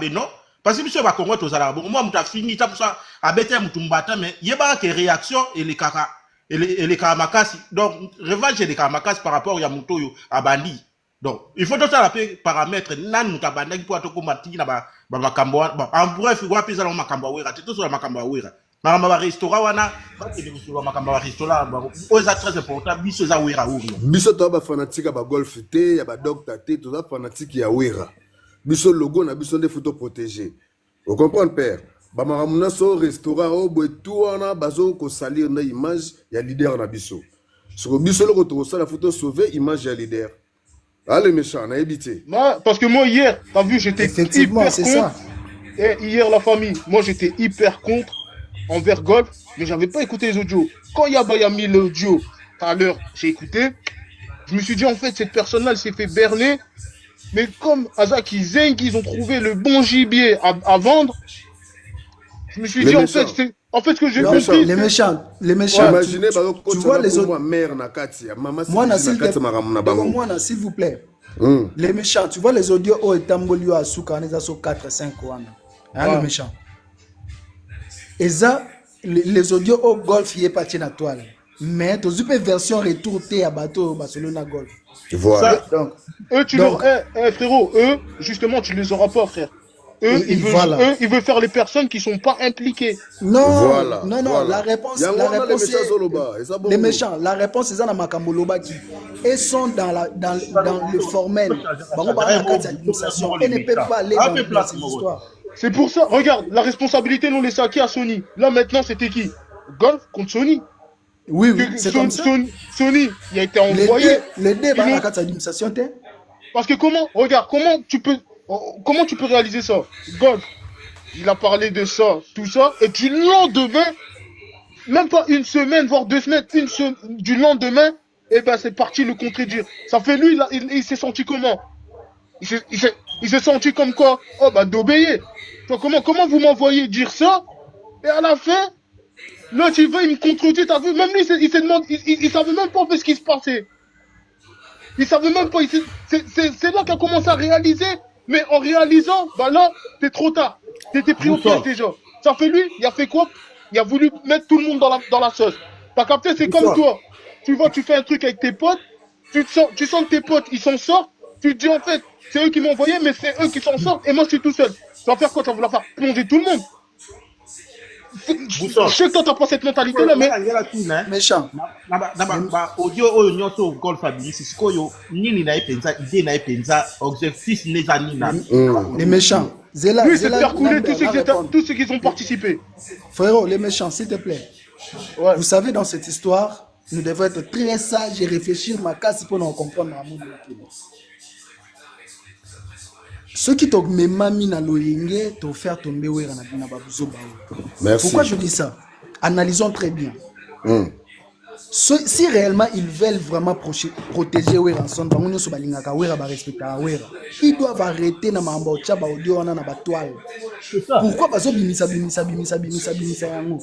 non? Parce que monsieur va Congo, tous à la bon, moi, m'ta fini, t'as pour ça, à bêter, m'tumbata, mais il y a pas que réaction et les kaka, et les karamakasi. Donc, revanche des karamakasi par rapport à Yamuto, à Bandi. Donc, il faut tout à l'heure, paramètres, nan, m'tabanda, qui peut être comme Matini, Makambouana, bon, en bref, il va plus à la Makambouana, tout sur la Makambouana. Makamba restaurant wana makamba restaurant oza très important biso za wera uri biso to ba fanatique ba golf te ya ba docteur te to za fanatique ya wera biso logo na biso nde photo protéger vous comprenez père ba maramuna so restaurant o boetu wana bazo ko salir na image ya leader na biso so biso loko to sala photo sauver image ya leader allez méchant na éviter parce que moi hier t'as vu j'étais effectivement hyper c'est contre. ça Et hier la famille moi j'étais hyper contre envers Golf, mais j'avais pas écouté les audios. Quand Yaba a mis l'audio tout à l'heure, j'ai écouté. Je me suis dit, en fait, cette personne-là, elle s'est fait berner. Mais comme Azak et Zeng, ils ont trouvé le bon gibier à vendre, je me suis dit, en fait, ce que j'ai compris. Les méchants. Imaginez, tu vois les autres. Moi, s'il vous plaît. Les méchants, tu vois les audios au Etambolio à Souka, on est à 4-5 ans. Les méchants. Et ça, les audios au golf, il est parti dans la toile. Mais tu as une version retour à bateau Barcelona Golf. Voilà. Ça, eux, frérot, eux, justement, tu les auras pas, frère. Eux, ils veulent faire les personnes qui sont pas impliquées. Non, la réponse est... Les méchants, la réponse est dans Makamboloba qui... Ils sont dans le formel. Ils ne peuvent pas aller dans cette histoire. C'est pour ça, regarde, la responsabilité, nous les saqués à Sony. Là, maintenant, c'était qui? Golf contre Sony. Oui, c'est comme ça. Sony, il a été envoyé. Les débats dans la administration, parce que regarde, comment tu peux réaliser ça? Golf, il a parlé de ça, tout ça, et du lendemain, même pas une semaine, voire 2 semaines, du lendemain, eh ben, c'est parti le contredire. Ça fait lui, il s'est senti comment? Il s'est senti comme quoi? Oh, bah, d'obéir. Comment vous m'envoyez dire ça? Et à la fin, là, il me contredit, t'as vu? Même lui, il se demande, il savait même pas en fait ce qui se passait. Il savait même pas, c'est là qu'il a commencé à réaliser. Mais en réalisant, bah là, t'es trop tard. T'étais pris au piège déjà. Ça fait lui, il a fait quoi? Il a voulu mettre tout le monde dans la sauce. T'as capté, c'est comme toi. Tu vois, tu fais un truc avec tes potes, tu sens que tes potes, ils s'en sortent, tu te dis en fait, c'est eux qui m'ont envoyé, mais c'est eux qui s'en sortent, et moi je suis tout seul. Tu vas faire quoi? Tu vas vouloir faire plonger tout le monde. Je sais que toi t'as pas cette mentalité là, mais méchant. Audio oyo nyoso golf abilisi sikoyo nini na epenza idée na epenza objectif neza nina. Les méchants. Lui c'est faire couler tous ceux qui ont participé. Frérot, les méchants, s'il te plaît. Ouais. Vous savez, dans cette histoire, nous devons être très sages et réfléchir ma casse pour nous comprendre l'amour de la. Ceux qui t'ont mis mami na loyenge t'ont fait tomber na babuzo bao. Merci. Pourquoi je dis ça? Analysons très bien. Si réellement ils veulent vraiment protéger Wera ensemble, ils doivent arrêter na mambo tchaba audio na ba toile. Pourquoi bazo bimisa yango?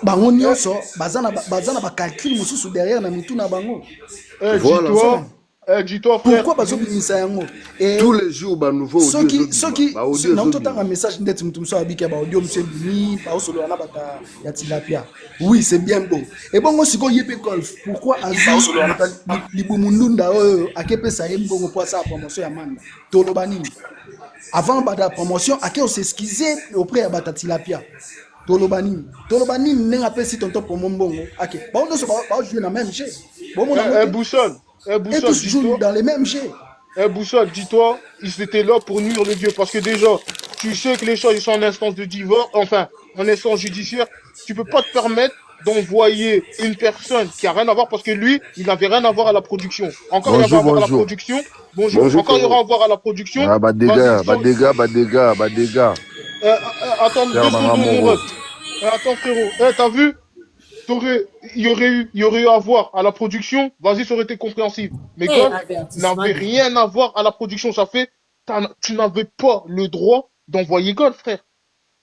Bango nyonso bazana ba calcul mususu derrière na mitu na bango. Dis-toi, frère. Pourquoi bazo bimisa yango? Tous les jours ba nouveau audio. Soki non tout un message ndeti mutumso abika ba audio monsieur bimi ba osolo na bata ya tilapia. Oui, c'est bien beau. Et bon siko yebe golf. Pourquoi azu libumundunda akepe sa yembongo pour sa promotion ya manda. Tolobani. Avant bata promotion ake on s'excuser auprès ya bata tilapia. Tolobani nenga pesi tonto pour mon bongo. OK. Ba on so ba jouer na même jeu. Bon mon Boussole. Et tous jouent dans les mêmes jeux. Boussole, dis-toi, ils étaient là pour nuire le vieux. Parce que déjà, tu sais que les choses ils sont en instance de divorce, enfin, en instance judiciaire. Tu peux pas te permettre d'envoyer une personne qui a rien à voir parce que lui, il n'avait rien à voir à la production. Encore il y avait à voir à la production. Bonjour. Encore il y aura à voir à la production. Ah, bah dégâts. Attends, 2 secondes, mon ref. Attends, frérot. T'as vu? Il y aurait eu à voir à la production, vas-y, ça aurait été compréhensible. Mais quand n'avait rien à voir à la production, ça fait, tu n'avais pas le droit d'envoyer Golf, frère.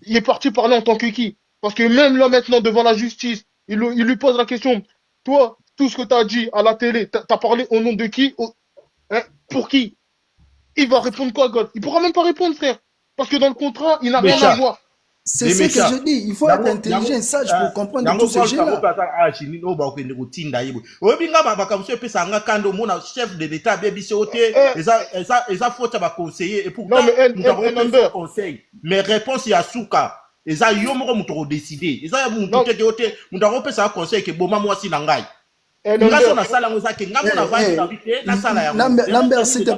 Il est parti parler en tant que qui? Parce que même là, maintenant, devant la justice, il lui pose la question, toi, tout ce que tu as dit à la télé, tu as parlé au nom de qui? Hein? Pour qui? Il va répondre quoi, Golf? Il pourra même pas répondre, frère. Parce que dans le contrat, il n'a rien à voir. C'est ce que je dis. Il faut être intelligent et sage pour comprendre tous ces jeux-là. Chef de l'État, conseiller et pour conseil. Mais réponse il y a souka. Et ça yomo mutoro décider. Et ça ça conseil que boma moi si nangai. Lambert, s'il te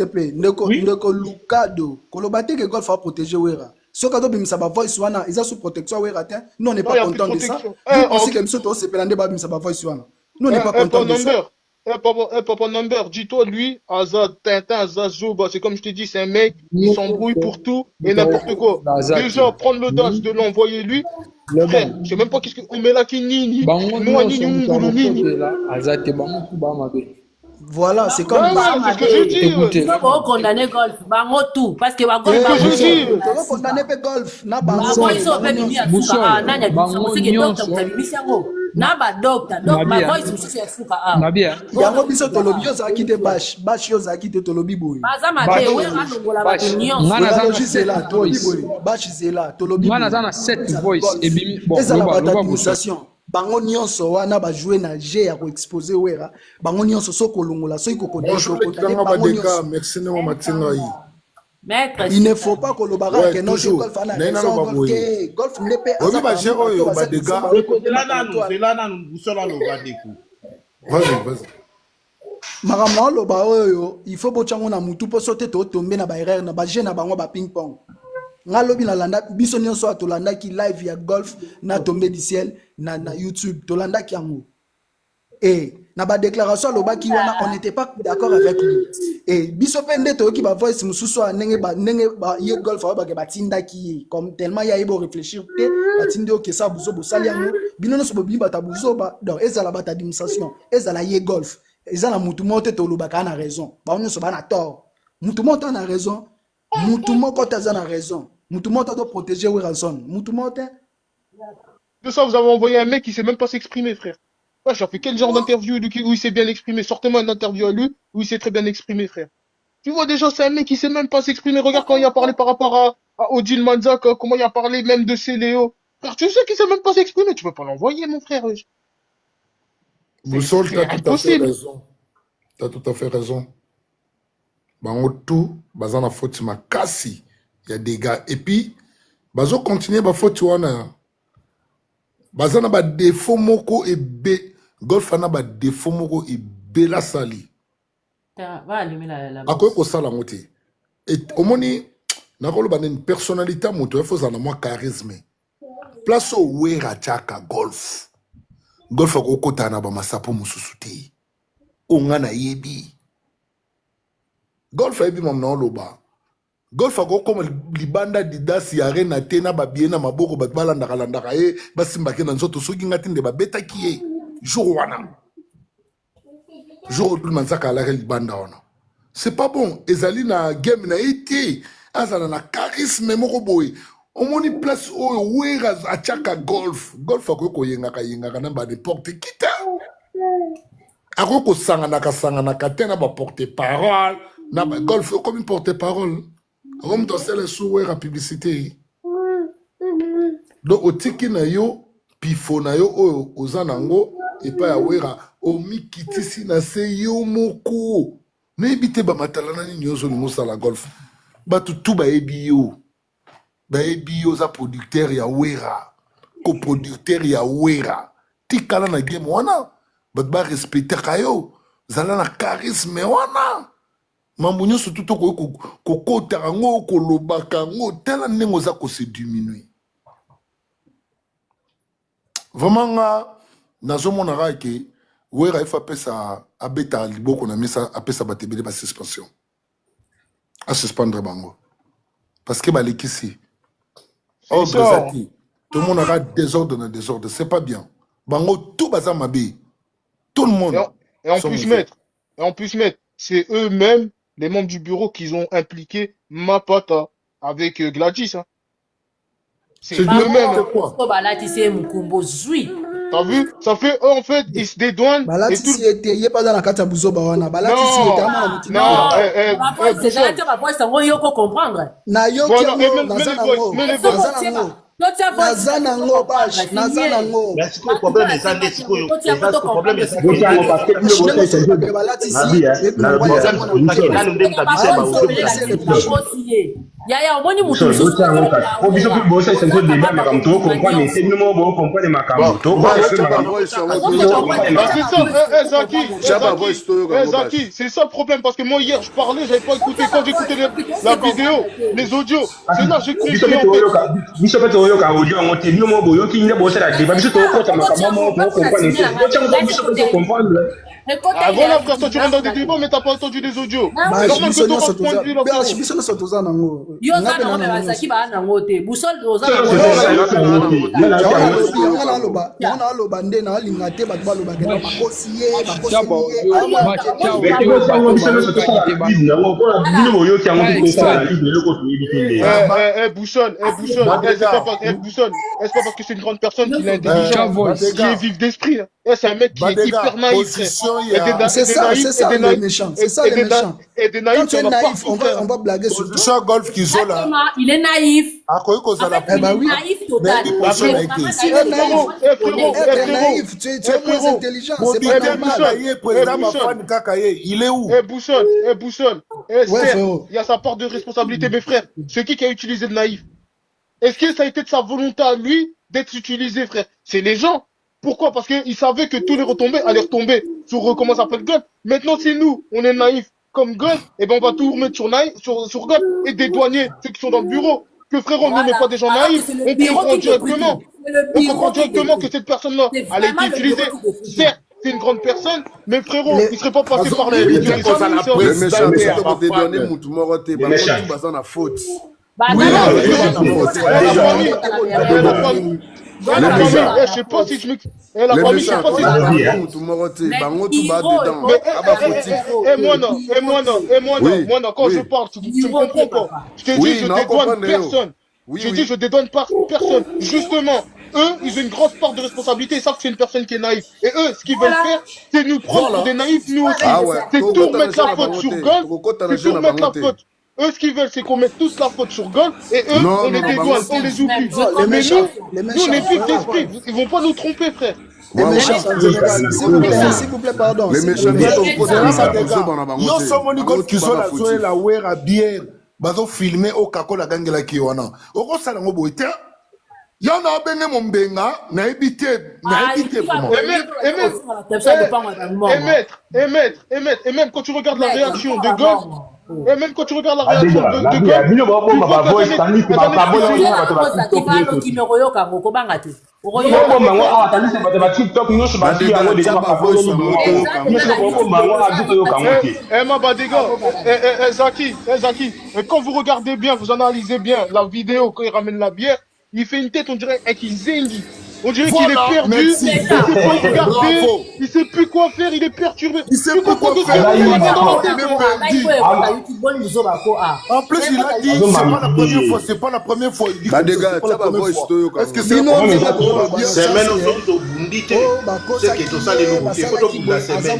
plaît. Ndeko Lucado. Kolobate que Golf a protégé Wera. Ce cadeau bimisa ba voice wana, ils sont sous protection Wera. Nous on n'est pas content de ça. Vous pensez que monsieur se pelande ba bimisa ba voice wana. Nous on n'est pas content de ça. Papa Number, dis-toi, lui, Azad Tintin, Azad Zoba, c'est comme je te dis, c'est un mec, il s'embrouille pour tout et n'importe quoi. Déjà, prendre l'audace de l'envoyer lui, frère, je sais même pas qu'est-ce que. On met là qui nini. Moi, nini, nini. Voilà, c'est comme ça. C'est ce que je dis. Il faut condamner Golf. Bango tout. Parce que Bango. Il faut condamner Golf. Bango, ils sont même mis à Souka. Nanya, c'est que docteur, vous avez mis ça. Naba docteur. Donc, ma voix, ils sont sur Souka. Yango biso tolobi yo za kite bash. Bash yo za kite tolobi boy. Bazama te, ouais, ranongola ba union. Zela, tolobi boy. Bash zela, tolobi boy. Ngana zana 7 voice et bimi. Bon, eza la administration. Bango nyonso wana ba jouer na G ya ko exposer Wera. Bango nyonso so kolongola so iko merci ne matinga yi. Maître, il ne faut pas que le barrage que non Golf a Golf ne peut pas ba gérer yo ba dégâts. Vas-y. Maramna lo ba oyo, il faut bochango na mutu po sote to tomber na ba erreur na ba jeu na bango ba ping pong. Ngalobi na landa biso nyonso atolanda ki live ya Golf na tomber du ciel na YouTube tolanda ki yango. Et na ba déclaration lo ba ki wana on n'était pas d'accord avec lui. Et biso pende to ki ba voice mususu nenge ba ye Golf ba ke batinda ki comme tellement ya ebo réfléchir te batinde o ke sa buzo bo sali yango binono so bo bimba ta buzo ba donc ezala ba ta administration ezala ye Golf ezala mutu mote to lo ba kana raison ba onyo so ba na tort mutu mote na raison mutu moko ta na raison mutu mote doit protéger Wilson mutu mote. De ça vous avez envoyé un mec qui sait même pas s'exprimer, frère. Ouais, j'ai fait quel genre d'interview où il s'est bien exprimé? Sortez-moi une interview à lui où il s'est très bien exprimé, frère. Tu vois déjà, c'est un mec qui sait même pas s'exprimer. Regarde quand il a parlé par rapport à Odile Manzak, comment il a parlé même de Céléo. Frère, tu sais qu'il sait même pas s'exprimer, tu peux pas l'envoyer, mon frère. Boussole, t'as tout à fait raison. T'as tout à fait raison. Bango tout, bazana faute ma kasi, il y a des gars. Et puis, bazo continuer ba faute wana. Bazana ba défaut moko et B. Golf ana ba défaut moko et B la sali. Va allumer la. Akoy ko sala ngote. Et omoni nakolo ba une personnalité moto, il faut zana moi charisme. Place au Wera chaka Golf. Golf ako kota na ba masapo mususu te. Ongana yebi. Golf yebi mamna loba. Golf ako comme libanda didasi ya rena tena ba biena maboko bat balanda kalanda e basimba ke na nzoto soki ngati nde ba beta kiye jour wana. Jour tout manzaka la libanda wana. C'est pas bon. Ezali na game na été azana na charisme moko boy. Omoni place o Wera achaka Golf. Golf ako ko yenga na ba de porte kita. Ako ko sangana ka tena ba porte parole na ba Golf comme une porte parole. Comme dans celle sous la publicité. Donc au tiki na yo pifo na yo ozanango et pas ya Wera o mikitisi na se yo moko. Ne ebite ba matalana ni nyozo ni mosala Golf. Ba tout ba ebio. Ba ebio za producteur ya Wera, coproducteur ya Wera. Tikala na game wana, ba respecter kayo. Zala na charisme wana. Mambo surtout ko kota ngo ko lobaka ngo tela nengo za ko se diminuer. Vraiment nga nazomona ra ke Wera ifa pesa abeta liboko na mesa apesa batebele ba suspension. A suspendre bango. Parce que balekisi. Oh Brazati. Tout le monde aura désordre dans désordre, c'est pas bien. Bango tout baza mabe. Tout le monde. Et en plus mettre, c'est eux-mêmes les membres du bureau qu'ils ont impliqué Mapata avec Gladys. Hein. C'est eux-mêmes. Quoi? T'as vu? Ça fait, eux, en fait, ils se dédouanent. Bah et tout. si était, il est pas dans la carte à Bouzoba wana. Bah là, si était à mon outil. Non, c'est ça, tu vas voir, ça va y comprendre. Na yo Voilà, qui et a même les voices, mais les voices. Nazanango, bash, Nazanango. Mais c'est quoi le problème de ça? C'est quoi le problème de ça? Yaya, omoni mutu Zaki, c'est ça le problème parce que moi hier je parlais, j'avais pas écouté quand j'écoutais la vidéo, les audios. C'est là j'ai compris Ah voilà frère, toi tu rentres dans des débats mais t'as pas entendu les audios. C'est normal que t'auras point de vue Bouchon, est-ce pas parce que c'est une grande personne qui est intelligent, qui est vif d'esprit. C'est un mec qui est hyper naïf. C'est ça le méchant. C'est ça le méchant. Et des naïfs, quand tu es naïf, on va blaguer sur toi. Ça golf qui sont là. Il est naïf. Eh ben oui. Naïf total. Être naïf, tu es moins intelligent. C'est pas normal. Il est où? Bouchon. Il y a sa part de responsabilité, mes frères. C'est qui a utilisé le naïf? Est-ce que ça a été de sa volonté à lui d'être utilisé, frère? C'est les gens. Pourquoi? Parce qu'il savait que tous les retombées allaient retomber sur comment ça s'appelle God. Maintenant, c'est nous, on est naïfs comme God, et ben on va tout remettre sur God et dédouaner ceux qui sont dans le bureau. Que frérot, nous, on n'est pas des gens naïfs, on comprend directement. On comprend directement que cette personne-là, elle a été utilisée. Certes, c'est une grande personne, mais frérot, il serait pas passé par les méchants, je sais pas si je me... La famille, je sais pas si... Moi non, quand je parle, tu me comprends pas. Je te dis, je dédouane personne. Je dis, je dédouane personne. Justement, eux, ils ont une grosse part de responsabilité, ils savent que c'est une personne qui est naïve. Et eux, ce qu'ils veulent faire, c'est nous prendre pour des naïfs, nous aussi. C'est tout remettre la faute sur Gold, c'est tout remettre la faute. Eux, ce qu'ils veulent, c'est qu'on mette tous la faute sur Gold, et eux, on les dédouane, on les oublie. Mais nous, on est vifs d'esprit. Ils vont pas nous tromper, frère. Les méchants, s'il vous plaît, pardon. Les méchants, yo somoni Gold qui sont la soirée la wera bière. Bazo filmer au kako la gangela ki wana. Oko sala ngo boite. Yana abenge mombenga na ebite et même quand tu regardes la réaction de Gold, et même quand tu regardes la réaction de Gold, Zaki, quand vous regardez bien, vous analysez bien la vidéo quand il ramène la bière, il fait une tête, on dirait qu'il zengi. On dirait qu'il est perdu, il sait plus quoi faire, il est perturbé. Il sait plus quoi faire. En plus, il a dit, c'est pas la première fois. Il dit est-ce que c'est c'est maintenant c'est que tout ça les nouveautés, faut que vous la semaine.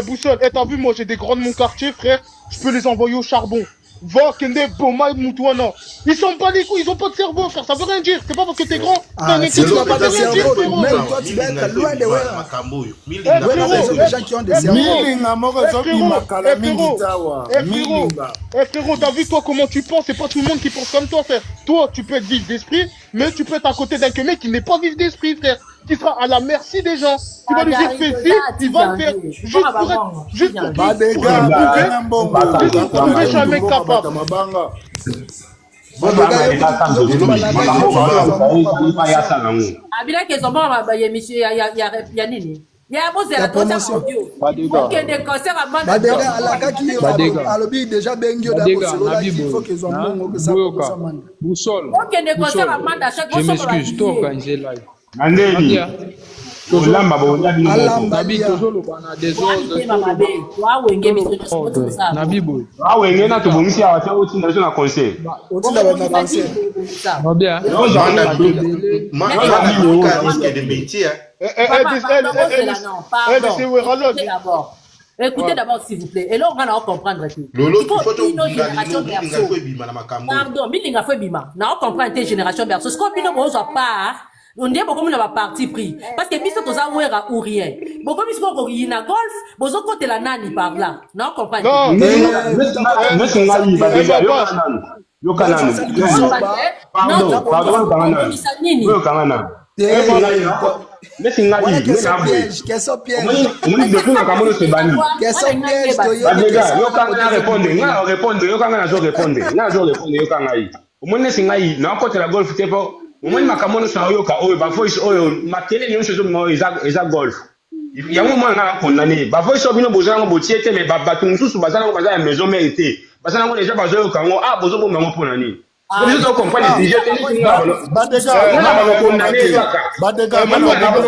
Boussole, t'as vu, moi j'ai des grands de mon quartier, frère, je peux les envoyer au charbon. Va, Kende, Boma, Moutouana. Ils sont pas les couilles, ils ont pas de cerveau, frère, ça veut rien dire. C'est pas parce que t'es grand, t'as un équipe, ça veut rien dire, frérot. Même toi, tu dois être loin de gens qui ont des frérot, t'as vu toi comment tu penses? C'est pas tout le monde qui pense comme toi, frère. Toi, tu peux être vif d'esprit, mais tu peux être à côté d'un mec qui n'est pas vif d'esprit, frère. Qui sera à la merci des gens. Qui va lui dire fais ci, il va le faire. Juste pour prouver que je suis un mec capable. Je m'excuse, toi organiser live. Nandeli. Olamba bonda bino. Nabi tozoloba na désordre. Nabi boy. Ah wenge na tobongisi awa te otinda biso na conseil. Otinda na conseil. Nobia. Risque de métier. Écoutez d'abord, s'il vous plaît. Et là, on va comprendre. Lolo, il faut une génération berceau. Pardon, Milinga fait bima. On comprend une génération berceau. Ce qu'on dit, on soit pas. On dit beaucoup de parti pris. Parce que biso toza ouera ou rien. Beaucoup biso ko yina golf, bozo côté la nani par là. Non, comprend. Non, mais c'est là, il va déjà yo kanani. Pardon, kanani. Yo kanani. Mais c'est là, il est là. Question piège. On dit depuis la Cameroun c'est banni. Question piège to yo. Yo kanani répondre, nga répondre, yo kanani zo répondre. Na zo répondre yo kanani. Au moins c'est là, na côté la golf t'es pas. Au moins makamono sa oyo ka oyo ba voice oyo matele ni nso mo eza golf. Ya mo mwana condamné. Ba voice obino bozana ngo botiete mais ba batunsusu bazana ngo bazana maison mérité. Bazana ngo déjà bazoyo ka ngo bozo bo mamo pona ni. Vous devez comprendre les idées ni nga bolo. Badega condamné kaka. Badega ba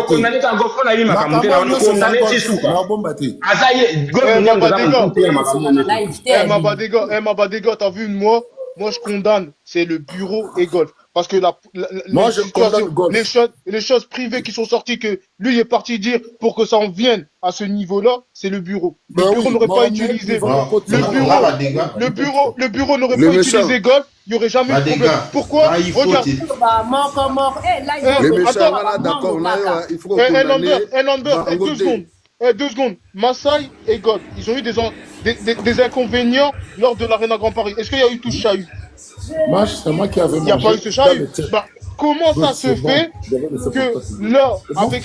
condamné ka golf na yima kamuté na condamné tisuka. Na bomba te. Azaye golf ni ngo bazana Badega, Badega, t'as vu moi je condamne, c'est le bureau et golf. Parce que les choses privées qui sont sorties, que lui est parti dire pour que ça en vienne à ce niveau-là, c'est le bureau. Le bureau n'aurait pas utilisé. Le bureau n'aurait pas utilisé golf, il n'y aurait jamais eu de problème. Pourquoi? Regarde. Deux secondes. Maasai et golf, ils ont eu des inconvénients lors de l'Arena Grand Paris. Est-ce qu'il y a eu tout chahut? C'est moi qui avais il n'y a pas eu ce chahut. Comment ça se fait que là, avec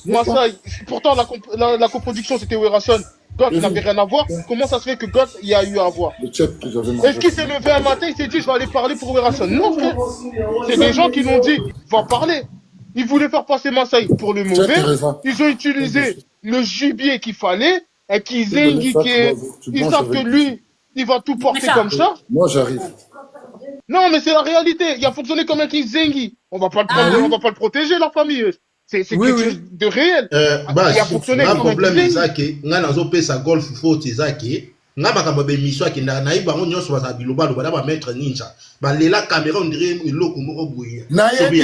Maasai, pourtant la coproduction c'était Werason, Golf n'avait rien à voir. Comment ça se fait que Golf y a eu à voir? Est-ce qu'il s'est levé un matin, il s'est dit je vais aller parler pour Werason? Non frère, c'est des gens qui l'ont dit va parler. Ils voulaient faire passer Maasai pour le mauvais. Ils ont utilisé le gibier qu'il fallait et qu'ils ils savent que lui, il va tout porter comme ça. Moi, j'arrive. Non, mais c'est la réalité. Il a fonctionné comme un Kizengi. On va pas le protéger, la famille. C'est quelque chose de réel. Il a fonctionné comme un problème, c'est que nga nazo pesa golf faute ezaki. Nga makambo be mission ki na ibango nyonso ba biloba lo ba mettre ninja. Ba lela caméra on dirait eloko moko boye. Na yebi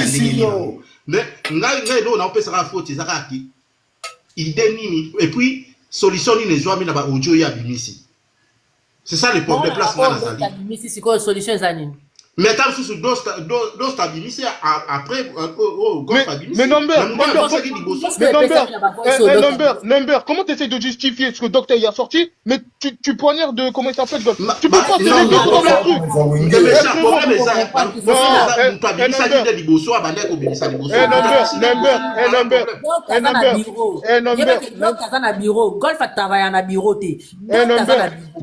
mais nga do na pesa faute ezaki. Idée nini et puis solution ni les mi na ba audio ya bimisi. C'est ça le problème place là nazali. Bimisi c'est quoi solution za nini? Mais tant sous dos stabiliser après golf stabiliser. Mais Number, comment tu essaies de justifier ce que docteur y a sorti, mais tu poignardes de comment il s'appelle golf. Tu peux pas faire des comme la truc. Golf a travaillé en bureau.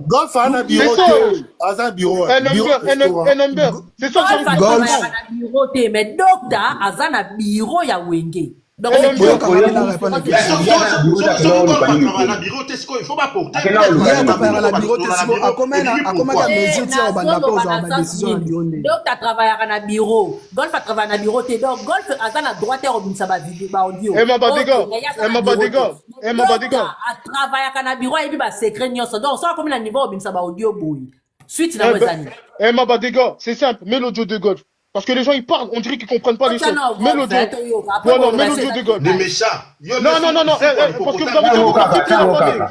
Golf a un bureau. Number. C'est ça que golf a bureau mais docteur azana bureau ya wenge. Donc il faut pas porter docteur travaille à bureau, golf a travaillé à bureau donc golf azana droit au binsaba audio. A travaille à bureau et puis ba secret nyonso donc ça comme na niveau au binsaba audio boy. Suite la Badega, c'est simple, mets l'audio de golf. Parce que les gens ils parlent, on dirait qu'ils comprennent pas les choses. Mets l'audio. Voilà, mets l'audio de golf. Des méchants. Non, parce que vous avez déjà vos partis pris, la famille.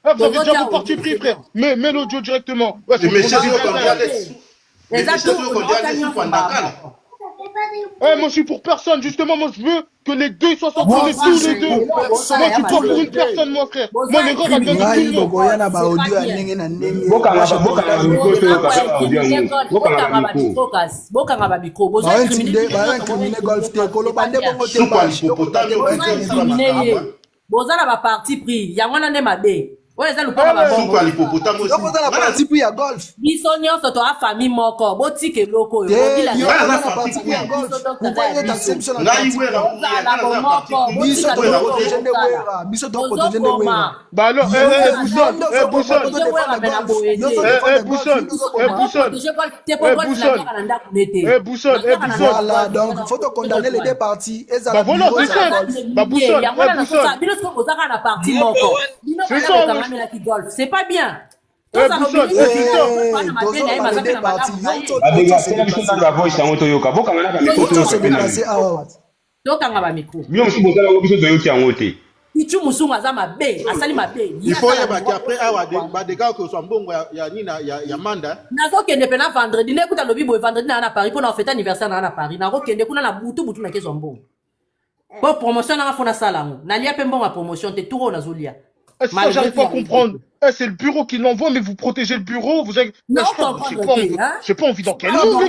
Vous avez déjà vos partis pris, frère. Mets l'audio directement. Des méchants, moi je suis pour personne, justement, moi je veux que les deux soient sanctionnés tous les deux. Moi je suis pas pour une personne, mon frère. Moi les gars, va bien de tout le monde. Ouais, ça le pas ma Soupe à l'hippopotame aussi. Donc, on a la partie pour la golf. Biso nyonso to a famille moko botike loko yo Eh, la yo, Ouais, on la a partie partie pour la golf. Vous voyez dans cette émission, Ngai Wera, Biso doit protéger les Wera. Biso doit protéger les Wera. Bah alors, Boussole, Voilà, donc il faut te condamner les deux parties. Bah voilà, c'est ça. Bah Boussole, c'est pas bien. Pichu musungu aza mabe, asali mabe. Il faut y avoir après des gars qui sont bons, il y a Manda. Nazo kende pena vendredi, ne kuta lobi boy vendredi na Paris pour na fête anniversaire na Paris. Nazo kende kuna na butu na kezo mbongo. Pour promotion na fona sala ngo. Na lia pe mbongo ma promotion te touro na zolia. Ça, j'arrive pas à comprendre. C'est le bureau qui l'envoie, mais vous protégez le bureau. Vous avez... Non, j'ai pas envie dans quel monde.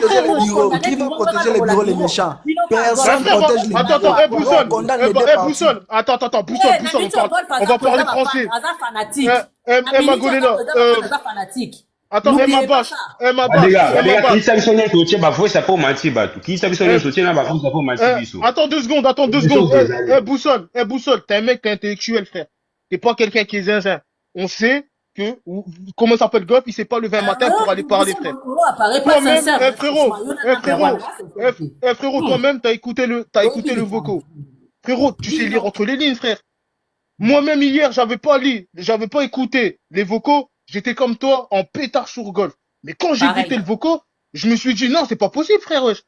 Qui va protéger les bureaux, les méchants? Personne protège les bureaux. Boussole. Attends, Boussole. On va parler français. Magolena. Attends, Emma Bash. Attends 2 secondes. Boussole, t'es un mec intellectuel, frère. T'es pas quelqu'un qui est zinzin. On sait que, comment ça s'appelle Golf, il s'est pas levé un matin pour aller parler, frère. Toi-même, frérot, toi-même, t'as écouté le vocal. Frérot, tu sais lire entre les lignes, frère. Moi-même, hier, j'avais pas écouté les vocaux. J'étais comme toi, en pétard sur Golf. Mais quand j'ai écouté le vocal, je me suis dit, non, c'est pas possible, frère, wesh.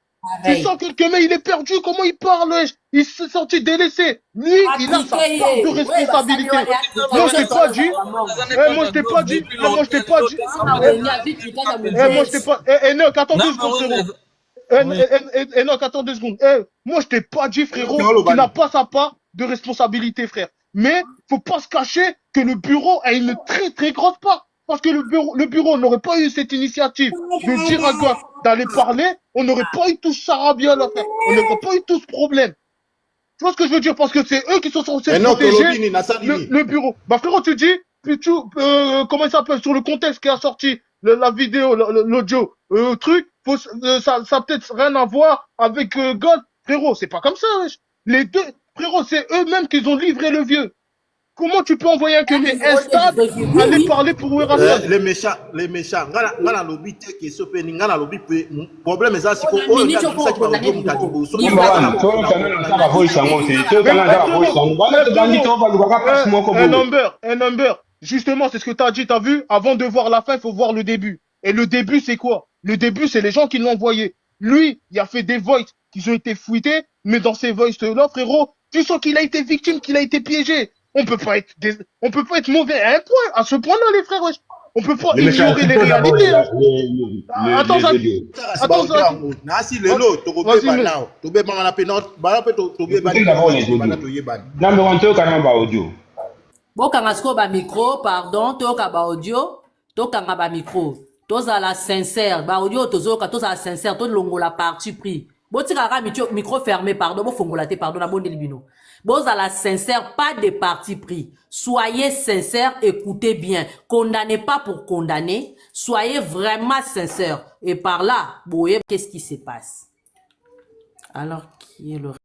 Tu sens quelqu'un, mais il est perdu, comment il parle, wesh. Il s'est senti délaissé. Lui, il a sa part de responsabilité. Moi, je t'ai pas dit. Moi, je t'ai pas dit. Enoch, attends 2 secondes, frérot. Enoch, attends 2 secondes. Moi, je t'ai pas dit, frérot, qu'il n'a pas sa part de responsabilité, frère. Mais, faut pas se cacher que le bureau a une très, très grosse part. Parce que le bureau n'aurait pas eu cette initiative de dire à Golf d'aller parler, on n'aurait pas eu tout ce charabia là, frère. On n'aurait pas eu tout ce problème. Tu vois ce que je veux dire? Parce que c'est eux qui sont censés protéger le bureau. Bah frérot, tu dis, comment il s'appelle, sur le contexte qui a sorti la vidéo, l'audio, truc, ça a peut-être rien à voir avec Golf. Frérot, c'est pas comme ça, wesh. Les deux, frérot, c'est eux-mêmes qui ont livré le vieux. Comment tu peux envoyer un Kenya instable aller parler pour Wera? Les méchants. Ngana lobby qui se fait ngana lobby problème ça c'est que on a ça qui va au mutadi boso. Un number. Justement, c'est ce que tu as dit, tu as vu, avant de voir la fin, il faut voir le début. Et le début, c'est quoi? Le début, c'est les gens qui l'ont envoyé. Lui, il a fait des voices qui ont été fouettés, mais dans ces voices-là, frérot, tu sens qu'il a été victime, qu'il a été piégé. On peut pas être mauvais à un point, à ce point-là, les frères, wesh. On peut pas ignorer les réalités. Attends, Bokangasko ba micro, pardon, toka ba audio, tokanga ba micro. Toza la sincère, ba audio tozoka toza sincère, to longo la partie pris. Botika ka micro fermé, pardon, bo fongola te pardon na bonde libino. Boza la sincère, pas de parti pris. Soyez sincère, écoutez bien. Condamnez pas pour condamner. Soyez vraiment sincère. Et par là, vous voyez qu'est-ce qui se passe. Alors, qui est le